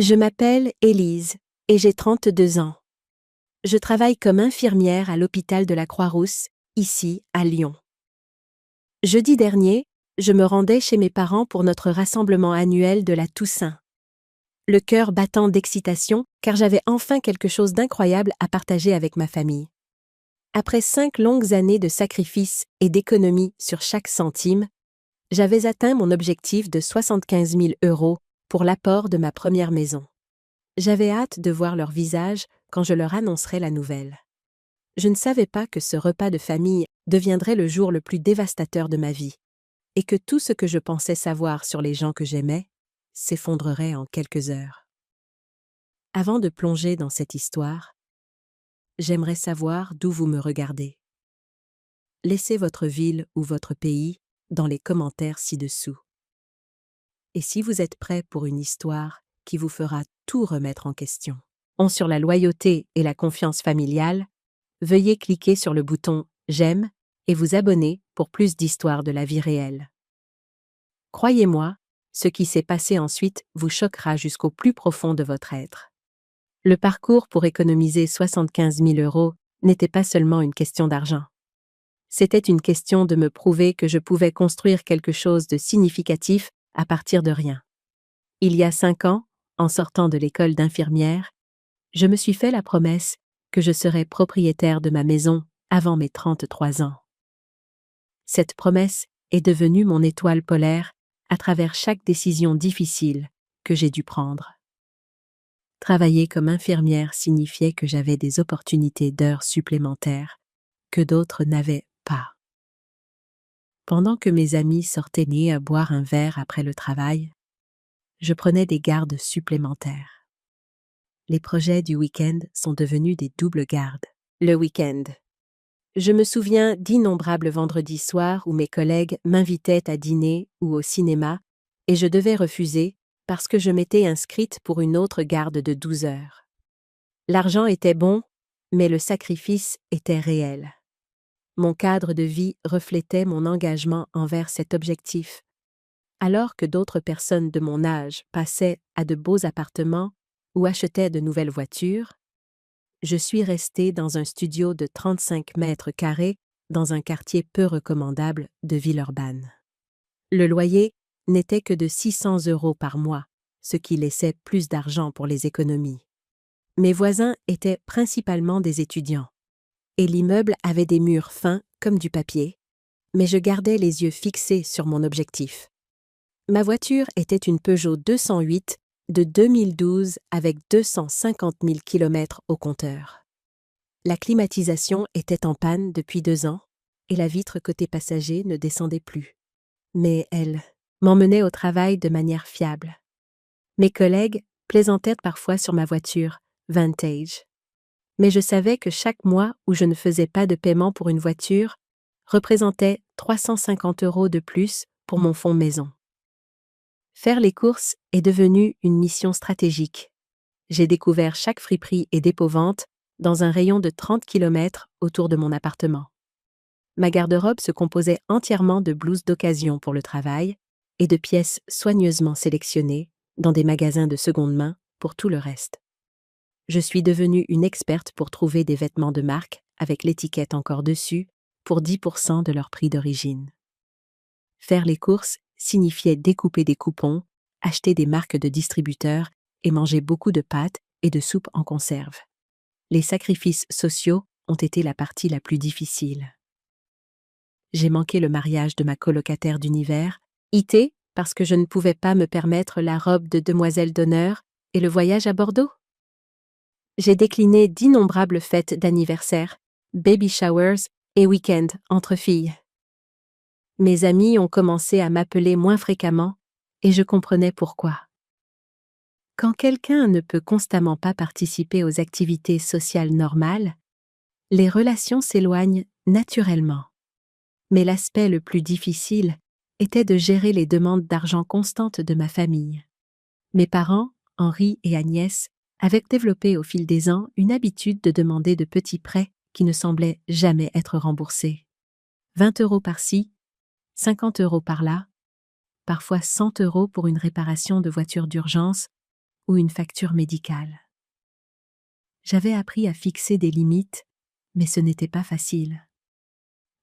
Je m'appelle Élise et j'ai 32 ans. Je travaille comme infirmière à l'hôpital de la Croix-Rousse, ici, à Lyon. Jeudi dernier, je me rendais chez mes parents pour notre rassemblement annuel de la Toussaint. Le cœur battant d'excitation, car j'avais enfin quelque chose d'incroyable à partager avec ma famille. Après 5 longues années de sacrifices et d'économies sur chaque centime, j'avais atteint mon objectif de 75 000 € pour l'apport de ma première maison. J'avais hâte de voir leur visage quand je leur annoncerais la nouvelle. Je ne savais pas que ce repas de famille deviendrait le jour le plus dévastateur de ma vie, et que tout ce que je pensais savoir sur les gens que j'aimais s'effondrerait en quelques heures. Avant de plonger dans cette histoire, j'aimerais savoir d'où vous me regardez. Laissez votre ville ou votre pays dans les commentaires ci-dessous. Et si vous êtes prêt pour une histoire qui vous fera tout remettre en question, sur la loyauté et la confiance familiale, veuillez cliquer sur le bouton « J'aime » et vous abonner pour plus d'histoires de la vie réelle. Croyez-moi, ce qui s'est passé ensuite vous choquera jusqu'au plus profond de votre être. Le parcours pour économiser 75 000 € n'était pas seulement une question d'argent. C'était une question de me prouver que je pouvais construire quelque chose de significatif à partir de rien. Il y a 5 ans, en sortant de l'école d'infirmière, je me suis fait la promesse que je serais propriétaire de ma maison avant mes 33 ans. Cette promesse est devenue mon étoile polaire à travers chaque décision difficile que j'ai dû prendre. Travailler comme infirmière signifiait que j'avais des opportunités d'heures supplémentaires que d'autres n'avaient pas. Pendant que mes amis sortaient nés à boire un verre après le travail, je prenais des gardes supplémentaires. Les projets du week-end sont devenus des doubles gardes. Le week-end. Je me souviens d'innombrables vendredis soirs où mes collègues m'invitaient à dîner ou au cinéma et je devais refuser parce que je m'étais inscrite pour une autre garde de 12 heures. L'argent était bon, mais le sacrifice était réel. Mon cadre de vie reflétait mon engagement envers cet objectif. Alors que d'autres personnes de mon âge passaient à de beaux appartements ou achetaient de nouvelles voitures, je suis restée dans un studio de 35 mètres carrés dans un quartier peu recommandable de Villeurbanne. Le loyer n'était que de 600 € par mois, ce qui laissait plus d'argent pour les économies. Mes voisins étaient principalement des étudiants, et l'immeuble avait des murs fins comme du papier, mais je gardais les yeux fixés sur mon objectif. Ma voiture était une Peugeot 208 de 2012 avec 250 000 km au compteur. La climatisation était en panne depuis 2 ans et la vitre côté passager ne descendait plus. Mais elle m'emmenait au travail de manière fiable. Mes collègues plaisantaient parfois sur ma voiture vintage. Mais je savais que chaque mois où je ne faisais pas de paiement pour une voiture représentait 350 € de plus pour mon fonds maison. Faire les courses est devenu une mission stratégique. J'ai découvert chaque friperie et dépôt-vente dans un rayon de 30 km autour de mon appartement. Ma garde-robe se composait entièrement de blouses d'occasion pour le travail et de pièces soigneusement sélectionnées dans des magasins de seconde main pour tout le reste. Je suis devenue une experte pour trouver des vêtements de marque avec l'étiquette encore dessus pour 10% de leur prix d'origine. Faire les courses signifiait découper des coupons, acheter des marques de distributeurs et manger beaucoup de pâtes et de soupe en conserve. Les sacrifices sociaux ont été la partie la plus difficile. J'ai manqué le mariage de ma colocataire d'univers, IT parce que je ne pouvais pas me permettre la robe de demoiselle d'honneur et le voyage à Bordeaux. J'ai décliné d'innombrables fêtes d'anniversaire, baby showers et week-ends entre filles. Mes amis ont commencé à m'appeler moins fréquemment et je comprenais pourquoi. Quand quelqu'un ne peut constamment pas participer aux activités sociales normales, les relations s'éloignent naturellement. Mais l'aspect le plus difficile était de gérer les demandes d'argent constantes de ma famille. Mes parents, Henri et Agnès, avaient développé au fil des ans une habitude de demander de petits prêts qui ne semblaient jamais être remboursés. 20 € par-ci, 50 € par-là, parfois 100 € pour une réparation de voiture d'urgence ou une facture médicale. J'avais appris à fixer des limites, mais ce n'était pas facile.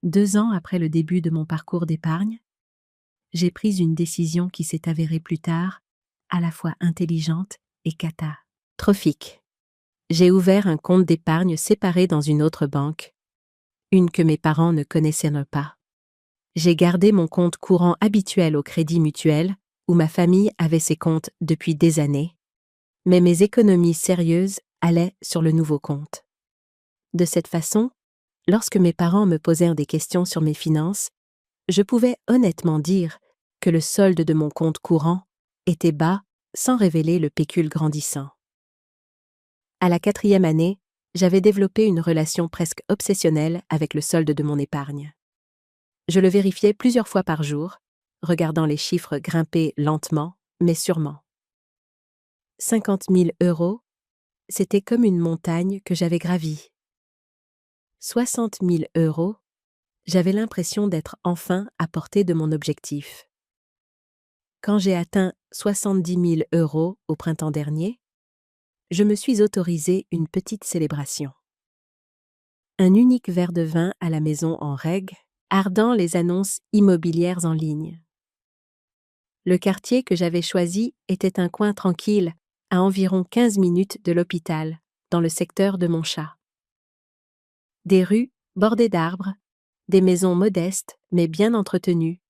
2 ans après le début de mon parcours d'épargne, j'ai pris une décision qui s'est avérée plus tard à la fois intelligente et catastrophique. J'ai ouvert un compte d'épargne séparé dans une autre banque, une que mes parents ne connaissaient pas. J'ai gardé mon compte courant habituel au Crédit Mutuel, où ma famille avait ses comptes depuis des années, mais mes économies sérieuses allaient sur le nouveau compte. De cette façon, lorsque mes parents me posèrent des questions sur mes finances, je pouvais honnêtement dire que le solde de mon compte courant était bas sans révéler le pécule grandissant. À la 4e année, j'avais développé une relation presque obsessionnelle avec le solde de mon épargne. Je le vérifiais plusieurs fois par jour, regardant les chiffres grimper lentement, mais sûrement. 50 000 €, c'était comme une montagne que j'avais gravie. 60 000 €, j'avais l'impression d'être enfin à portée de mon objectif. Quand j'ai atteint 70 000 € au printemps dernier, je me suis autorisé une petite célébration. Un unique verre de vin à la maison en règle, ardant les annonces immobilières en ligne. Le quartier que j'avais choisi était un coin tranquille, à environ 15 minutes de l'hôpital, dans le secteur de Montchat. Des rues bordées d'arbres, des maisons modestes mais bien entretenues,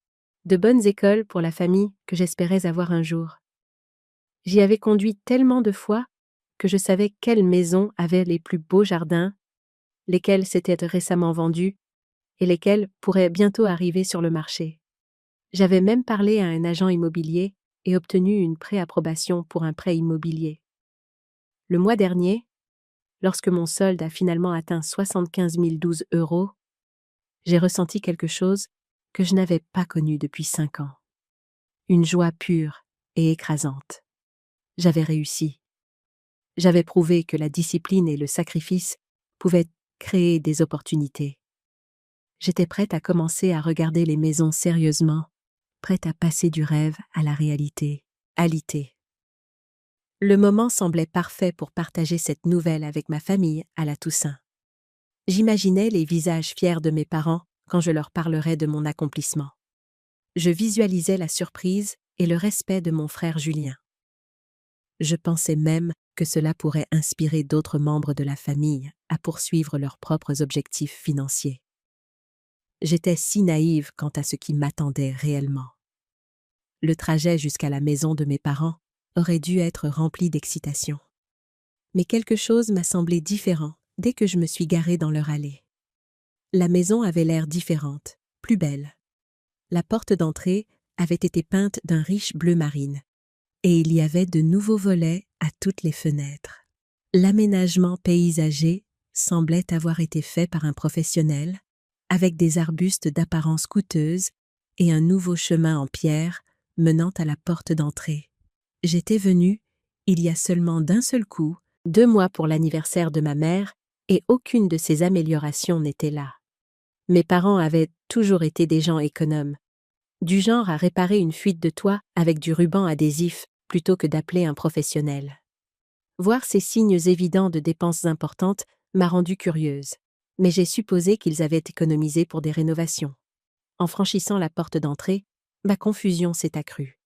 de bonnes écoles pour la famille que j'espérais avoir un jour. J'y avais conduit tellement de fois que je savais quelles maisons avaient les plus beaux jardins, lesquelles s'étaient récemment vendues et lesquelles pourraient bientôt arriver sur le marché. J'avais même parlé à un agent immobilier et obtenu une préapprobation pour un prêt immobilier. Le mois dernier, lorsque mon solde a finalement atteint 75 012 €, j'ai ressenti quelque chose que je n'avais pas connu depuis 5 ans. Une joie pure et écrasante. J'avais réussi. J'avais prouvé que la discipline et le sacrifice pouvaient créer des opportunités. J'étais prête à commencer à regarder les maisons sérieusement, prête à passer du rêve à la réalité. Le moment semblait parfait pour partager cette nouvelle avec ma famille à la Toussaint. J'imaginais les visages fiers de mes parents quand je leur parlerais de mon accomplissement. Je visualisais la surprise et le respect de mon frère Julien. Je pensais même que cela pourrait inspirer d'autres membres de la famille à poursuivre leurs propres objectifs financiers. J'étais si naïve quant à ce qui m'attendait réellement. Le trajet jusqu'à la maison de mes parents aurait dû être rempli d'excitation. Mais quelque chose m'a semblé différent dès que je me suis garée dans leur allée. La maison avait l'air différente, plus belle. La porte d'entrée avait été peinte d'un riche bleu marine, et il y avait de nouveaux volets à toutes les fenêtres. L'aménagement paysager semblait avoir été fait par un professionnel, avec des arbustes d'apparence coûteuse et un nouveau chemin en pierre menant à la porte d'entrée. J'étais venue, il y a seulement d'un seul coup, 2 mois pour l'anniversaire de ma mère, et aucune de ces améliorations n'était là. Mes parents avaient toujours été des gens économes, du genre à réparer une fuite de toit avec du ruban adhésif plutôt que d'appeler un professionnel. Voir ces signes évidents de dépenses importantes m'a rendue curieuse, mais j'ai supposé qu'ils avaient économisé pour des rénovations. En franchissant la porte d'entrée, ma confusion s'est accrue.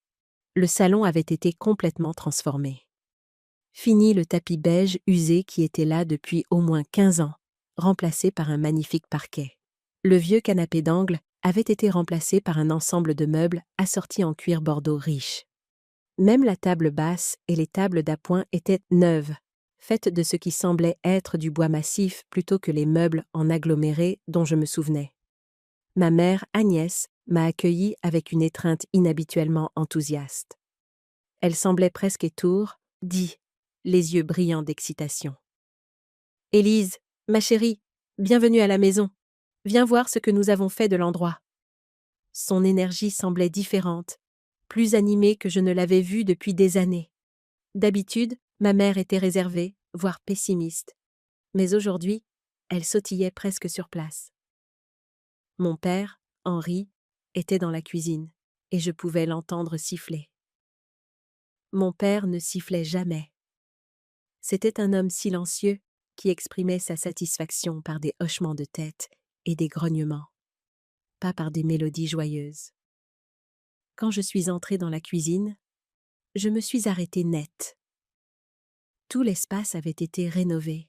Le salon avait été complètement transformé. Fini le tapis beige usé qui était là depuis au moins 15 ans, remplacé par un magnifique parquet. Le vieux canapé d'angle avait été remplacé par un ensemble de meubles assortis en cuir bordeaux riche. Même la table basse et les tables d'appoint étaient neuves, faites de ce qui semblait être du bois massif plutôt que les meubles en aggloméré dont je me souvenais. Ma mère, Agnès, m'a accueillie avec une étreinte inhabituellement enthousiaste. Elle semblait presque étourdie, les yeux brillants d'excitation. « Élise, ma chérie, bienvenue à la maison. Viens voir ce que nous avons fait de l'endroit. » Son énergie semblait différente, plus animée que je ne l'avais vue depuis des années. D'habitude, ma mère était réservée, voire pessimiste. Mais aujourd'hui, elle sautillait presque sur place. Mon père, Henri, était dans la cuisine, et je pouvais l'entendre siffler. Mon père ne sifflait jamais. C'était un homme silencieux qui exprimait sa satisfaction par des hochements de tête et des grognements, pas par des mélodies joyeuses. Quand je suis entrée dans la cuisine, je me suis arrêtée net. Tout l'espace avait été rénové.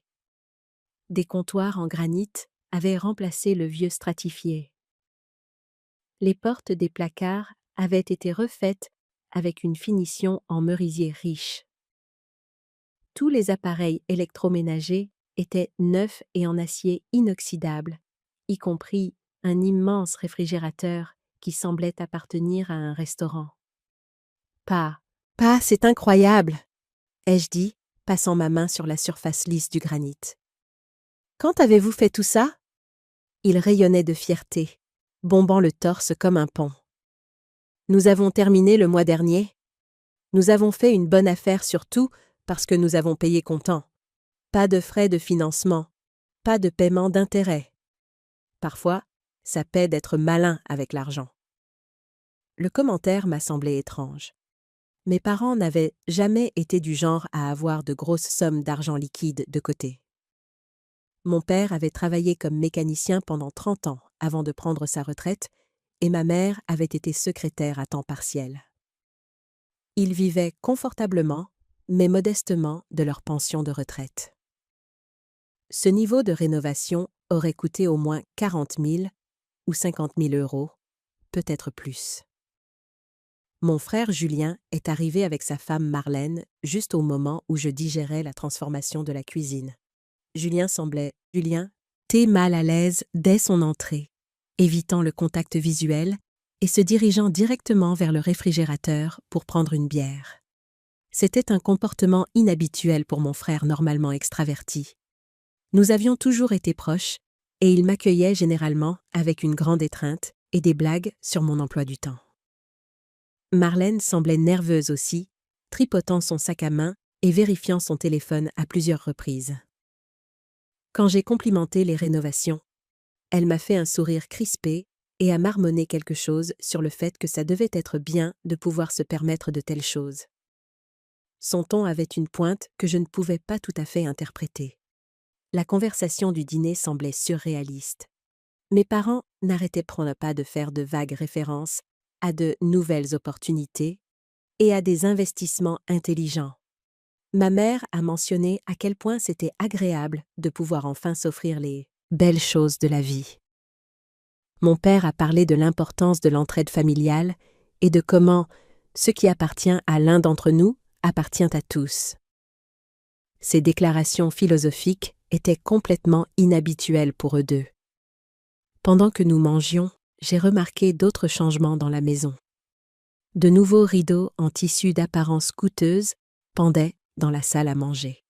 Des comptoirs en granit avaient remplacé le vieux stratifié. Les portes des placards avaient été refaites avec une finition en merisier riche. Tous les appareils électroménagers étaient neufs et en acier inoxydable, y compris un immense réfrigérateur qui semblait appartenir à un restaurant. Pa, c'est incroyable, ai-je dit, passant ma main sur la surface lisse du granit. Quand avez-vous fait tout ça? Il rayonnait de fierté, bombant le torse comme un pont. Nous avons terminé le mois dernier. Nous avons fait une bonne affaire surtout parce que nous avons payé comptant. Pas de frais de financement, pas de paiement d'intérêt. Parfois, ça paie d'être malin avec l'argent. Le commentaire m'a semblé étrange. Mes parents n'avaient jamais été du genre à avoir de grosses sommes d'argent liquide de côté. Mon père avait travaillé comme mécanicien pendant 30 ans avant de prendre sa retraite et ma mère avait été secrétaire à temps partiel. Ils vivaient confortablement, mais modestement, de leur pension de retraite. Ce niveau de rénovation aurait coûté au moins 40 000 ou 50 000 euros, peut-être plus. Mon frère Julien est arrivé avec sa femme Marlène juste au moment où je digérais la transformation de la cuisine. Julien, t'es mal à l'aise dès son entrée, évitant le contact visuel et se dirigeant directement vers le réfrigérateur pour prendre une bière. C'était un comportement inhabituel pour mon frère normalement extraverti. Nous avions toujours été proches et il m'accueillait généralement avec une grande étreinte et des blagues sur mon emploi du temps. Marlène semblait nerveuse aussi, tripotant son sac à main et vérifiant son téléphone à plusieurs reprises. Quand j'ai complimenté les rénovations, elle m'a fait un sourire crispé et a marmonné quelque chose sur le fait que ça devait être bien de pouvoir se permettre de telles choses. Son ton avait une pointe que je ne pouvais pas tout à fait interpréter. La conversation du dîner semblait surréaliste. Mes parents n'arrêtaient pas de faire de vagues références à de nouvelles opportunités et à des investissements intelligents. Ma mère a mentionné à quel point c'était agréable de pouvoir enfin s'offrir les belles choses de la vie. Mon père a parlé de l'importance de l'entraide familiale et de comment ce qui appartient à l'un d'entre nous appartient à tous. Ces déclarations philosophiques étaient complètement inhabituelles pour eux deux. Pendant que nous mangions, j'ai remarqué d'autres changements dans la maison. De nouveaux rideaux en tissu d'apparence coûteuse pendaient dans la salle à manger.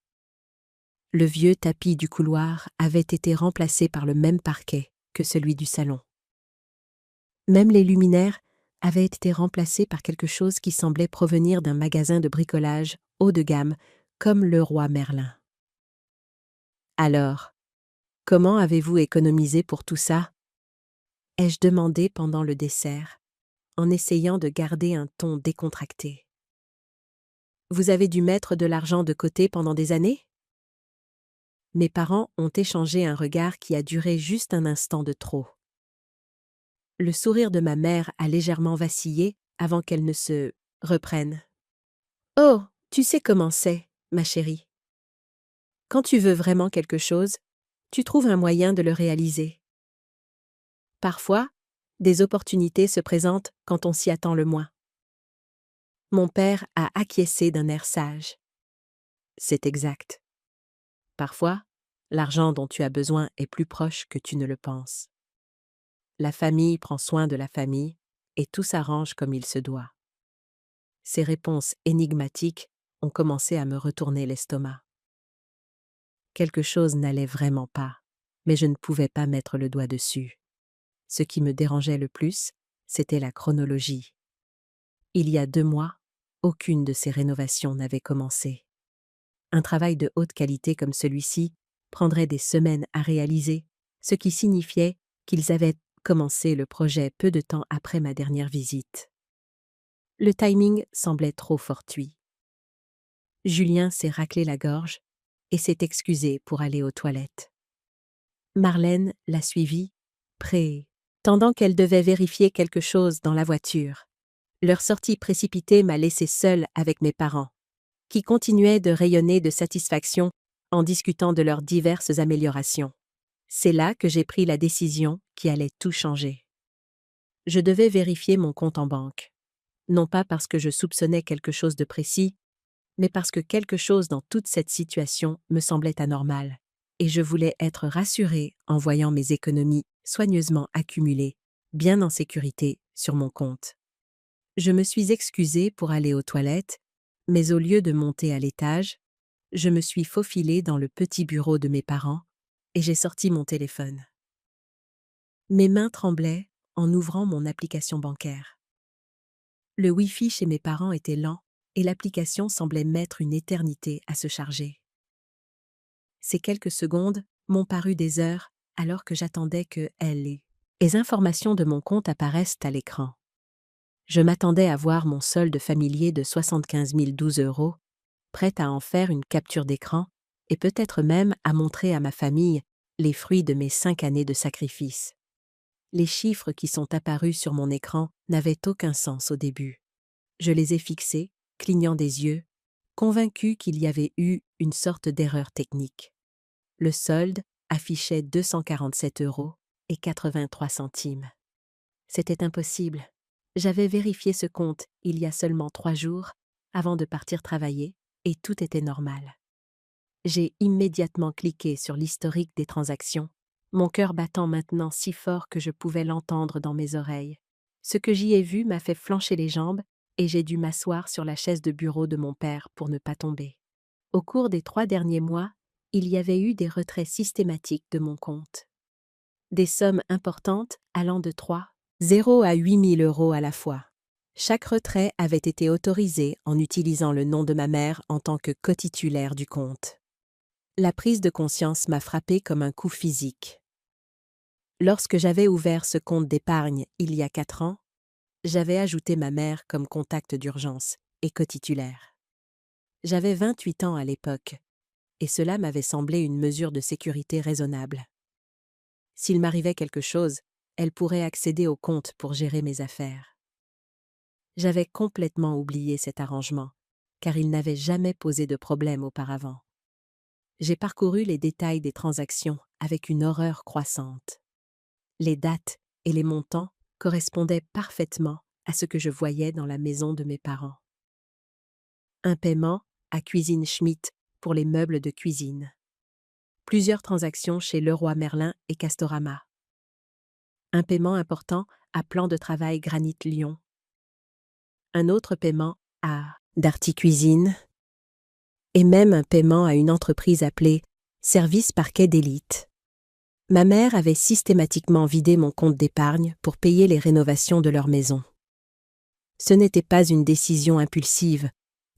Le vieux tapis du couloir avait été remplacé par le même parquet que celui du salon. Même les luminaires avaient été remplacés par quelque chose qui semblait provenir d'un magasin de bricolage haut de gamme comme le roi Merlin. Alors, comment avez-vous économisé pour tout ça? Ai-je demandé pendant le dessert, en essayant de garder un ton décontracté. Vous avez dû mettre de l'argent de côté pendant des années? Mes parents ont échangé un regard qui a duré juste un instant de trop. Le sourire de ma mère a légèrement vacillé avant qu'elle ne se reprenne. « Oh, tu sais comment c'est, ma chérie. Quand tu veux vraiment quelque chose, tu trouves un moyen de le réaliser. Parfois, des opportunités se présentent quand on s'y attend le moins. » Mon père a acquiescé d'un air sage. C'est exact. Parfois, l'argent dont tu as besoin est plus proche que tu ne le penses. La famille prend soin de la famille et tout s'arrange comme il se doit. Ces réponses énigmatiques ont commencé à me retourner l'estomac. Quelque chose n'allait vraiment pas, mais je ne pouvais pas mettre le doigt dessus. Ce qui me dérangeait le plus, c'était la chronologie. Il y a 2 mois, aucune de ces rénovations n'avait commencé. Un travail de haute qualité comme celui-ci prendrait des semaines à réaliser, ce qui signifiait qu'ils avaient commencé le projet peu de temps après ma dernière visite. Le timing semblait trop fortuit. Julien s'est raclé la gorge et s'est excusé pour aller aux toilettes. Marlène l'a suivi, prétendant qu'elle devait vérifier quelque chose dans la voiture. Leur sortie précipitée m'a laissé seule avec mes parents, qui continuaient de rayonner de satisfaction en discutant de leurs diverses améliorations. C'est là que j'ai pris la décision qui allait tout changer. Je devais vérifier mon compte en banque. Non pas parce que je soupçonnais quelque chose de précis, mais parce que quelque chose dans toute cette situation me semblait anormal, et je voulais être rassurée en voyant mes économies soigneusement accumulées, bien en sécurité, sur mon compte. Je me suis excusée pour aller aux toilettes, mais au lieu de monter à l'étage, je me suis faufilée dans le petit bureau de mes parents et j'ai sorti mon téléphone. Mes mains tremblaient en ouvrant mon application bancaire. Le Wi-Fi chez mes parents était lent et l'application semblait mettre une éternité à se charger. Ces quelques secondes m'ont paru des heures alors que j'attendais que les informations de mon compte apparaissent à l'écran. Je m'attendais à voir mon solde familier de 75 012 €, prête à en faire une capture d'écran et peut-être même à montrer à ma famille les fruits de mes 5 années de sacrifice. Les chiffres qui sont apparus sur mon écran n'avaient aucun sens au début. Je les ai fixés, clignant des yeux, convaincu qu'il y avait eu une sorte d'erreur technique. Le solde affichait 247,83 €. C'était impossible. J'avais vérifié ce compte il y a seulement 3 jours, avant de partir travailler, et tout était normal. J'ai immédiatement cliqué sur l'historique des transactions, mon cœur battant maintenant si fort que je pouvais l'entendre dans mes oreilles. Ce que j'y ai vu m'a fait flancher les jambes et j'ai dû m'asseoir sur la chaise de bureau de mon père pour ne pas tomber. Au cours des 3 derniers mois, il y avait eu des retraits systématiques de mon compte. Des sommes importantes allant de 3,0 à 8 000 € à la fois. Chaque retrait avait été autorisé en utilisant le nom de ma mère en tant que cotitulaire du compte. La prise de conscience m'a frappé comme un coup physique. Lorsque j'avais ouvert ce compte d'épargne il y a 4 ans, j'avais ajouté ma mère comme contact d'urgence et cotitulaire. J'avais 28 ans à l'époque, et cela m'avait semblé une mesure de sécurité raisonnable. S'il m'arrivait quelque chose, elle pourrait accéder au compte pour gérer mes affaires. J'avais complètement oublié cet arrangement, car il n'avait jamais posé de problème auparavant. J'ai parcouru les détails des transactions avec une horreur croissante. Les dates et les montants correspondaient parfaitement à ce que je voyais dans la maison de mes parents. Un paiement à Cuisine Schmitt pour les meubles de cuisine. Plusieurs transactions chez Leroy Merlin et Castorama. Un paiement important à Plan de Travail Granit Lyon. Un autre paiement à Darty Cuisine. Et même un paiement à une entreprise appelée Service Parquet d'Élite. Ma mère avait systématiquement vidé mon compte d'épargne pour payer les rénovations de leur maison. Ce n'était pas une décision impulsive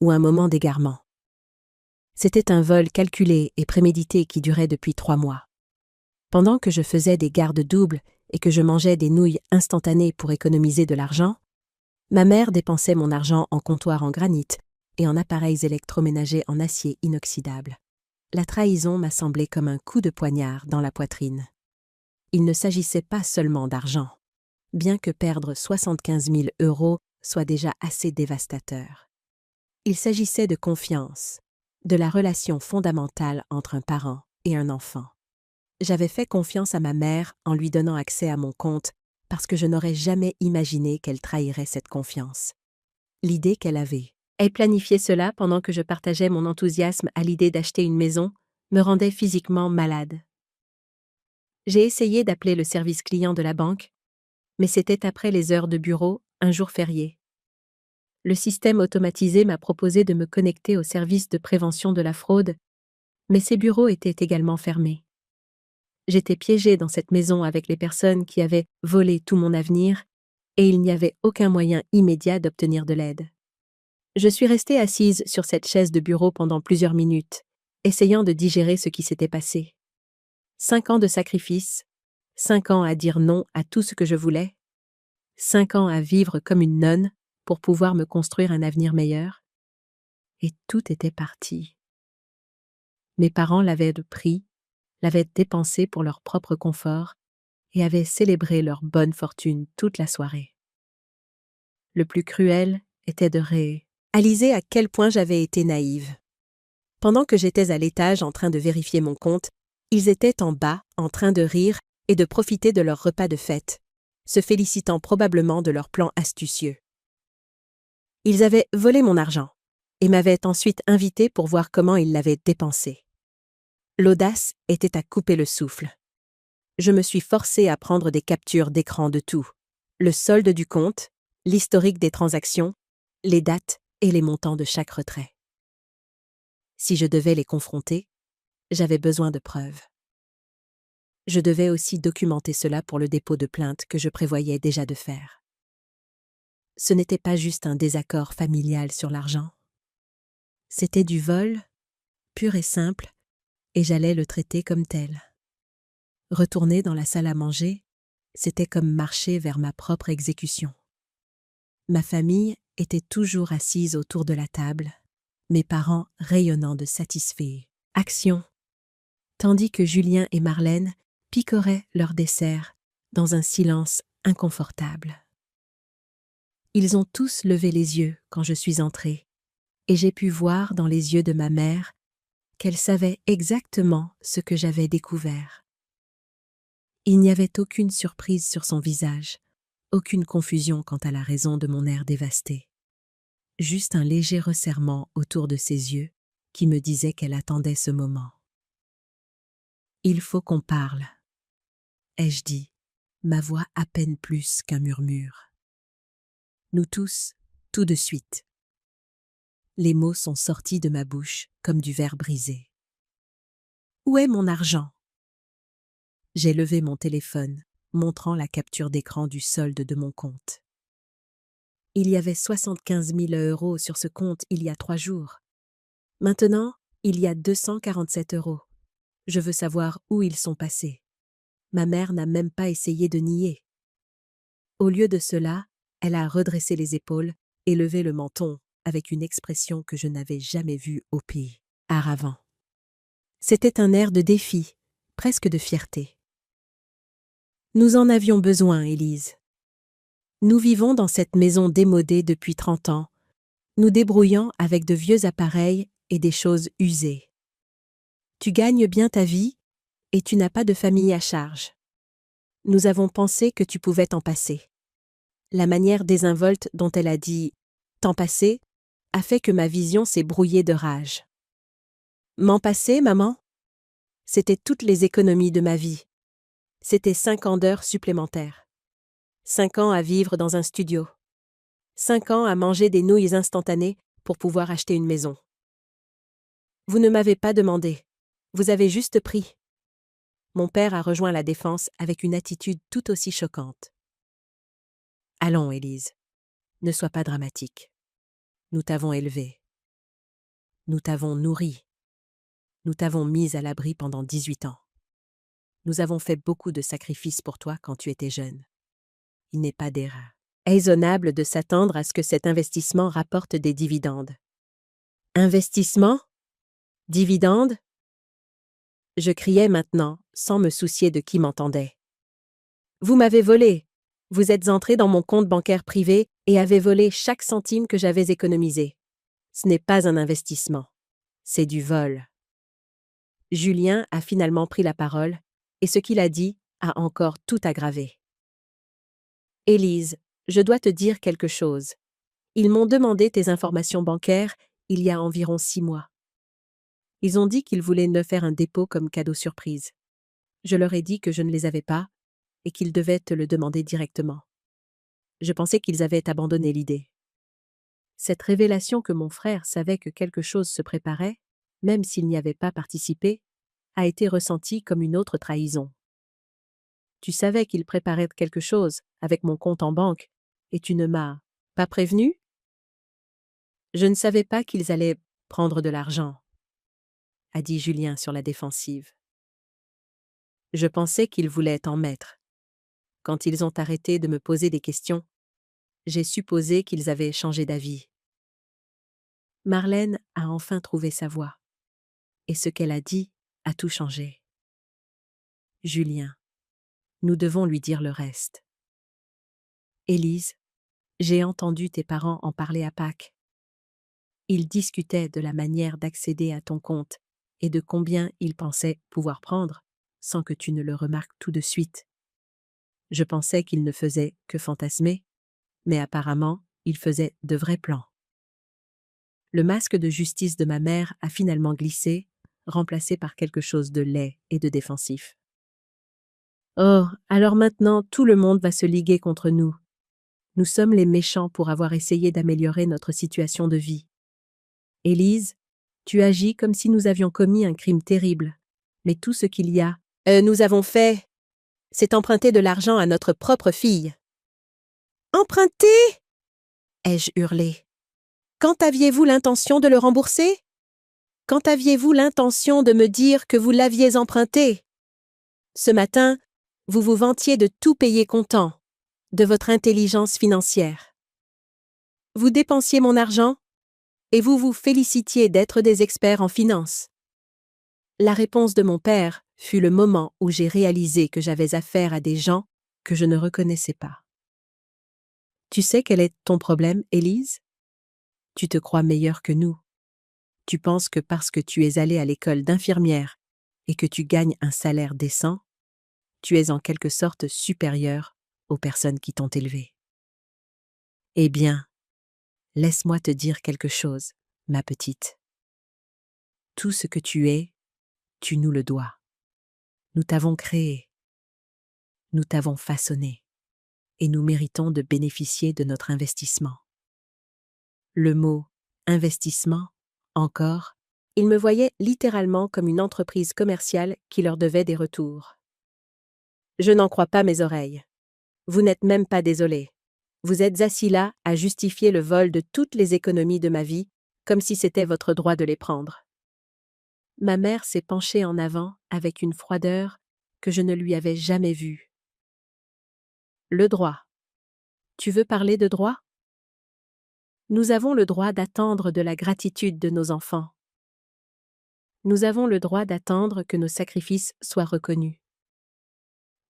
ou un moment d'égarement. C'était un vol calculé et prémédité qui durait depuis 3 mois. Pendant que je faisais des gardes doubles et que je mangeais des nouilles instantanées pour économiser de l'argent, ma mère dépensait mon argent en comptoir en granit et en appareils électroménagers en acier inoxydable. La trahison m'a semblé comme un coup de poignard dans la poitrine. Il ne s'agissait pas seulement d'argent, bien que perdre 75 000 € soit déjà assez dévastateur. Il s'agissait de confiance, de la relation fondamentale entre un parent et un enfant. J'avais fait confiance à ma mère en lui donnant accès à mon compte parce que je n'aurais jamais imaginé qu'elle trahirait cette confiance. L'idée qu'elle avait planifié cela pendant que je partageais mon enthousiasme à l'idée d'acheter une maison me rendait physiquement malade. J'ai essayé d'appeler le service client de la banque, mais c'était après les heures de bureau, un jour férié. Le système automatisé m'a proposé de me connecter au service de prévention de la fraude, mais ces bureaux étaient également fermés. J'étais piégée dans cette maison avec les personnes qui avaient volé tout mon avenir, et il n'y avait aucun moyen immédiat d'obtenir de l'aide. Je suis restée assise sur cette chaise de bureau pendant plusieurs minutes, essayant de digérer ce qui s'était passé. 5 ans de sacrifice, 5 ans à dire non à tout ce que je voulais, 5 ans à vivre comme une nonne pour pouvoir me construire un avenir meilleur. et tout était parti. Mes parents l'avaient pris, l'avaient dépensé pour leur propre confort et avaient célébré leur bonne fortune toute la soirée. Le plus cruel était de réaliser à quel point j'avais été naïve. Pendant que j'étais à l'étage en train de vérifier mon compte, ils étaient en bas, en train de rire et de profiter de leur repas de fête, se félicitant probablement de leur plan astucieux. Ils avaient volé mon argent et m'avaient ensuite invité pour voir comment ils l'avaient dépensé. L'audace était à couper le souffle. Je me suis forcée à prendre des captures d'écran de tout. Le solde du compte, l'historique des transactions, les dates et les montants de chaque retrait. Si je devais les confronter, j'avais besoin de preuves. Je devais aussi documenter cela pour le dépôt de plainte que je prévoyais déjà de faire. Ce n'était pas juste un désaccord familial sur l'argent. C'était du vol, pur et simple, et j'allais le traiter comme tel. Retourner dans la salle à manger, c'était comme marcher vers ma propre exécution. Ma famille était toujours assise autour de la table, mes parents rayonnant de satisfaction, tandis que Julien et Marlène picoraient leur dessert dans un silence inconfortable. Ils ont tous levé les yeux quand je suis entrée, et j'ai pu voir dans les yeux de ma mère qu'elle savait exactement ce que j'avais découvert. Il n'y avait aucune surprise sur son visage, aucune confusion quant à la raison de mon air dévasté. Juste un léger resserrement autour de ses yeux qui me disait qu'elle attendait ce moment. « Il faut qu'on parle », ai-je dit, ma voix à peine plus qu'un murmure. Nous tous, tout de suite. Les mots sont sortis de ma bouche comme du verre brisé. « Où est mon argent ?» J'ai levé mon téléphone, montrant la capture d'écran du solde de mon compte. Il y avait 75 000 € sur ce compte il y a 3 jours. Maintenant, il y a 247 €. Je veux savoir où ils sont passés. Ma mère n'a même pas essayé de nier. Au lieu de cela, elle a redressé les épaules et levé le menton avec une expression que je n'avais jamais vue au pays auparavant. C'était un air de défi, presque de fierté. Nous en avions besoin, Élise. Nous vivons dans cette maison démodée depuis 30 ans, nous débrouillant avec de vieux appareils et des choses usées. Tu gagnes bien ta vie et tu n'as pas de famille à charge. Nous avons pensé que tu pouvais t'en passer. La manière désinvolte dont elle a dit « t'en passer » a fait que ma vision s'est brouillée de rage. M'en passer, maman? C'était toutes les économies de ma vie. C'était 5 ans d'heures supplémentaires. 5 ans à vivre dans un studio. 5 ans à manger des nouilles instantanées pour pouvoir acheter une maison. Vous ne m'avez pas demandé. Vous avez juste pris. Mon père a rejoint la défense avec une attitude tout aussi choquante. Allons, Élise, ne sois pas dramatique. Nous t'avons élevée. Nous t'avons nourrie. Nous t'avons mise à l'abri pendant 18 ans. Nous avons fait beaucoup de sacrifices pour toi quand tu étais jeune. Il n'est pas déraisonnable de s'attendre à ce que cet investissement rapporte des dividendes. Investissement? Dividendes? Je criais maintenant, sans me soucier de qui m'entendait. Vous m'avez volé. Vous êtes entré dans mon compte bancaire privé et avez volé chaque centime que j'avais économisé. Ce n'est pas un investissement. C'est du vol. Julien a finalement pris la parole, et ce qu'il a dit a encore tout aggravé. Élise, je dois te dire quelque chose. Ils m'ont demandé tes informations bancaires il y a environ 6 mois. Ils ont dit qu'ils voulaient me faire un dépôt comme cadeau surprise. Je leur ai dit que je ne les avais pas et qu'ils devaient te le demander directement. Je pensais qu'ils avaient abandonné l'idée. Cette révélation que mon frère savait que quelque chose se préparait, même s'il n'y avait pas participé, a été ressentie comme une autre trahison. Tu savais qu'il préparait quelque chose avec mon compte en banque et tu ne m'as pas prévenu? Je ne savais pas qu'ils allaient prendre de l'argent, a dit Julien sur la défensive. Je pensais qu'ils voulaient en mettre. Quand ils ont arrêté de me poser des questions, j'ai supposé qu'ils avaient changé d'avis. Marlène a enfin trouvé sa voie. Et ce qu'elle a dit a tout changé. Julien, nous devons lui dire le reste. Élise, j'ai entendu tes parents en parler à Pâques. Ils discutaient de la manière d'accéder à ton compte et de combien ils pensaient pouvoir prendre, sans que tu ne le remarques tout de suite. Je pensais qu'ils ne faisaient que fantasmer, mais apparemment, ils faisaient de vrais plans. Le masque de justice de ma mère a finalement glissé, remplacé par quelque chose de laid et de défensif. Oh, alors maintenant tout le monde va se liguer contre nous. Nous sommes les méchants pour avoir essayé d'améliorer notre situation de vie. Élise, tu agis comme si nous avions commis un crime terrible. Mais tout ce qu'il y a, nous avons fait, c'est emprunter de l'argent à notre propre fille. Emprunter? Ai-je hurlé. Quand aviez-vous l'intention de le rembourser? Quand aviez-vous l'intention de me dire que vous l'aviez emprunté? Ce matin, vous vous vantiez de tout payer comptant, de votre intelligence financière. Vous dépensiez mon argent et vous vous félicitiez d'être des experts en finance. La réponse de mon père fut le moment où j'ai réalisé que j'avais affaire à des gens que je ne reconnaissais pas. Tu sais quel est ton problème, Élise? Tu te crois meilleure que nous. Tu penses que parce que tu es allée à l'école d'infirmière et que tu gagnes un salaire décent, tu es en quelque sorte supérieure aux personnes qui t'ont élevée. Eh bien, laisse-moi te dire quelque chose, ma petite. Tout ce que tu es, tu nous le dois. Nous t'avons créé, nous t'avons façonné, et nous méritons de bénéficier de notre investissement. Le mot « investissement », encore, ils me voyaient littéralement comme une entreprise commerciale qui leur devait des retours. Je n'en crois pas mes oreilles. Vous n'êtes même pas désolé. Vous êtes assis là à justifier le vol de toutes les économies de ma vie, comme si c'était votre droit de les prendre. Ma mère s'est penchée en avant avec une froideur que je ne lui avais jamais vue. Le droit. Tu veux parler de droit? Nous avons le droit d'attendre de la gratitude de nos enfants. Nous avons le droit d'attendre que nos sacrifices soient reconnus.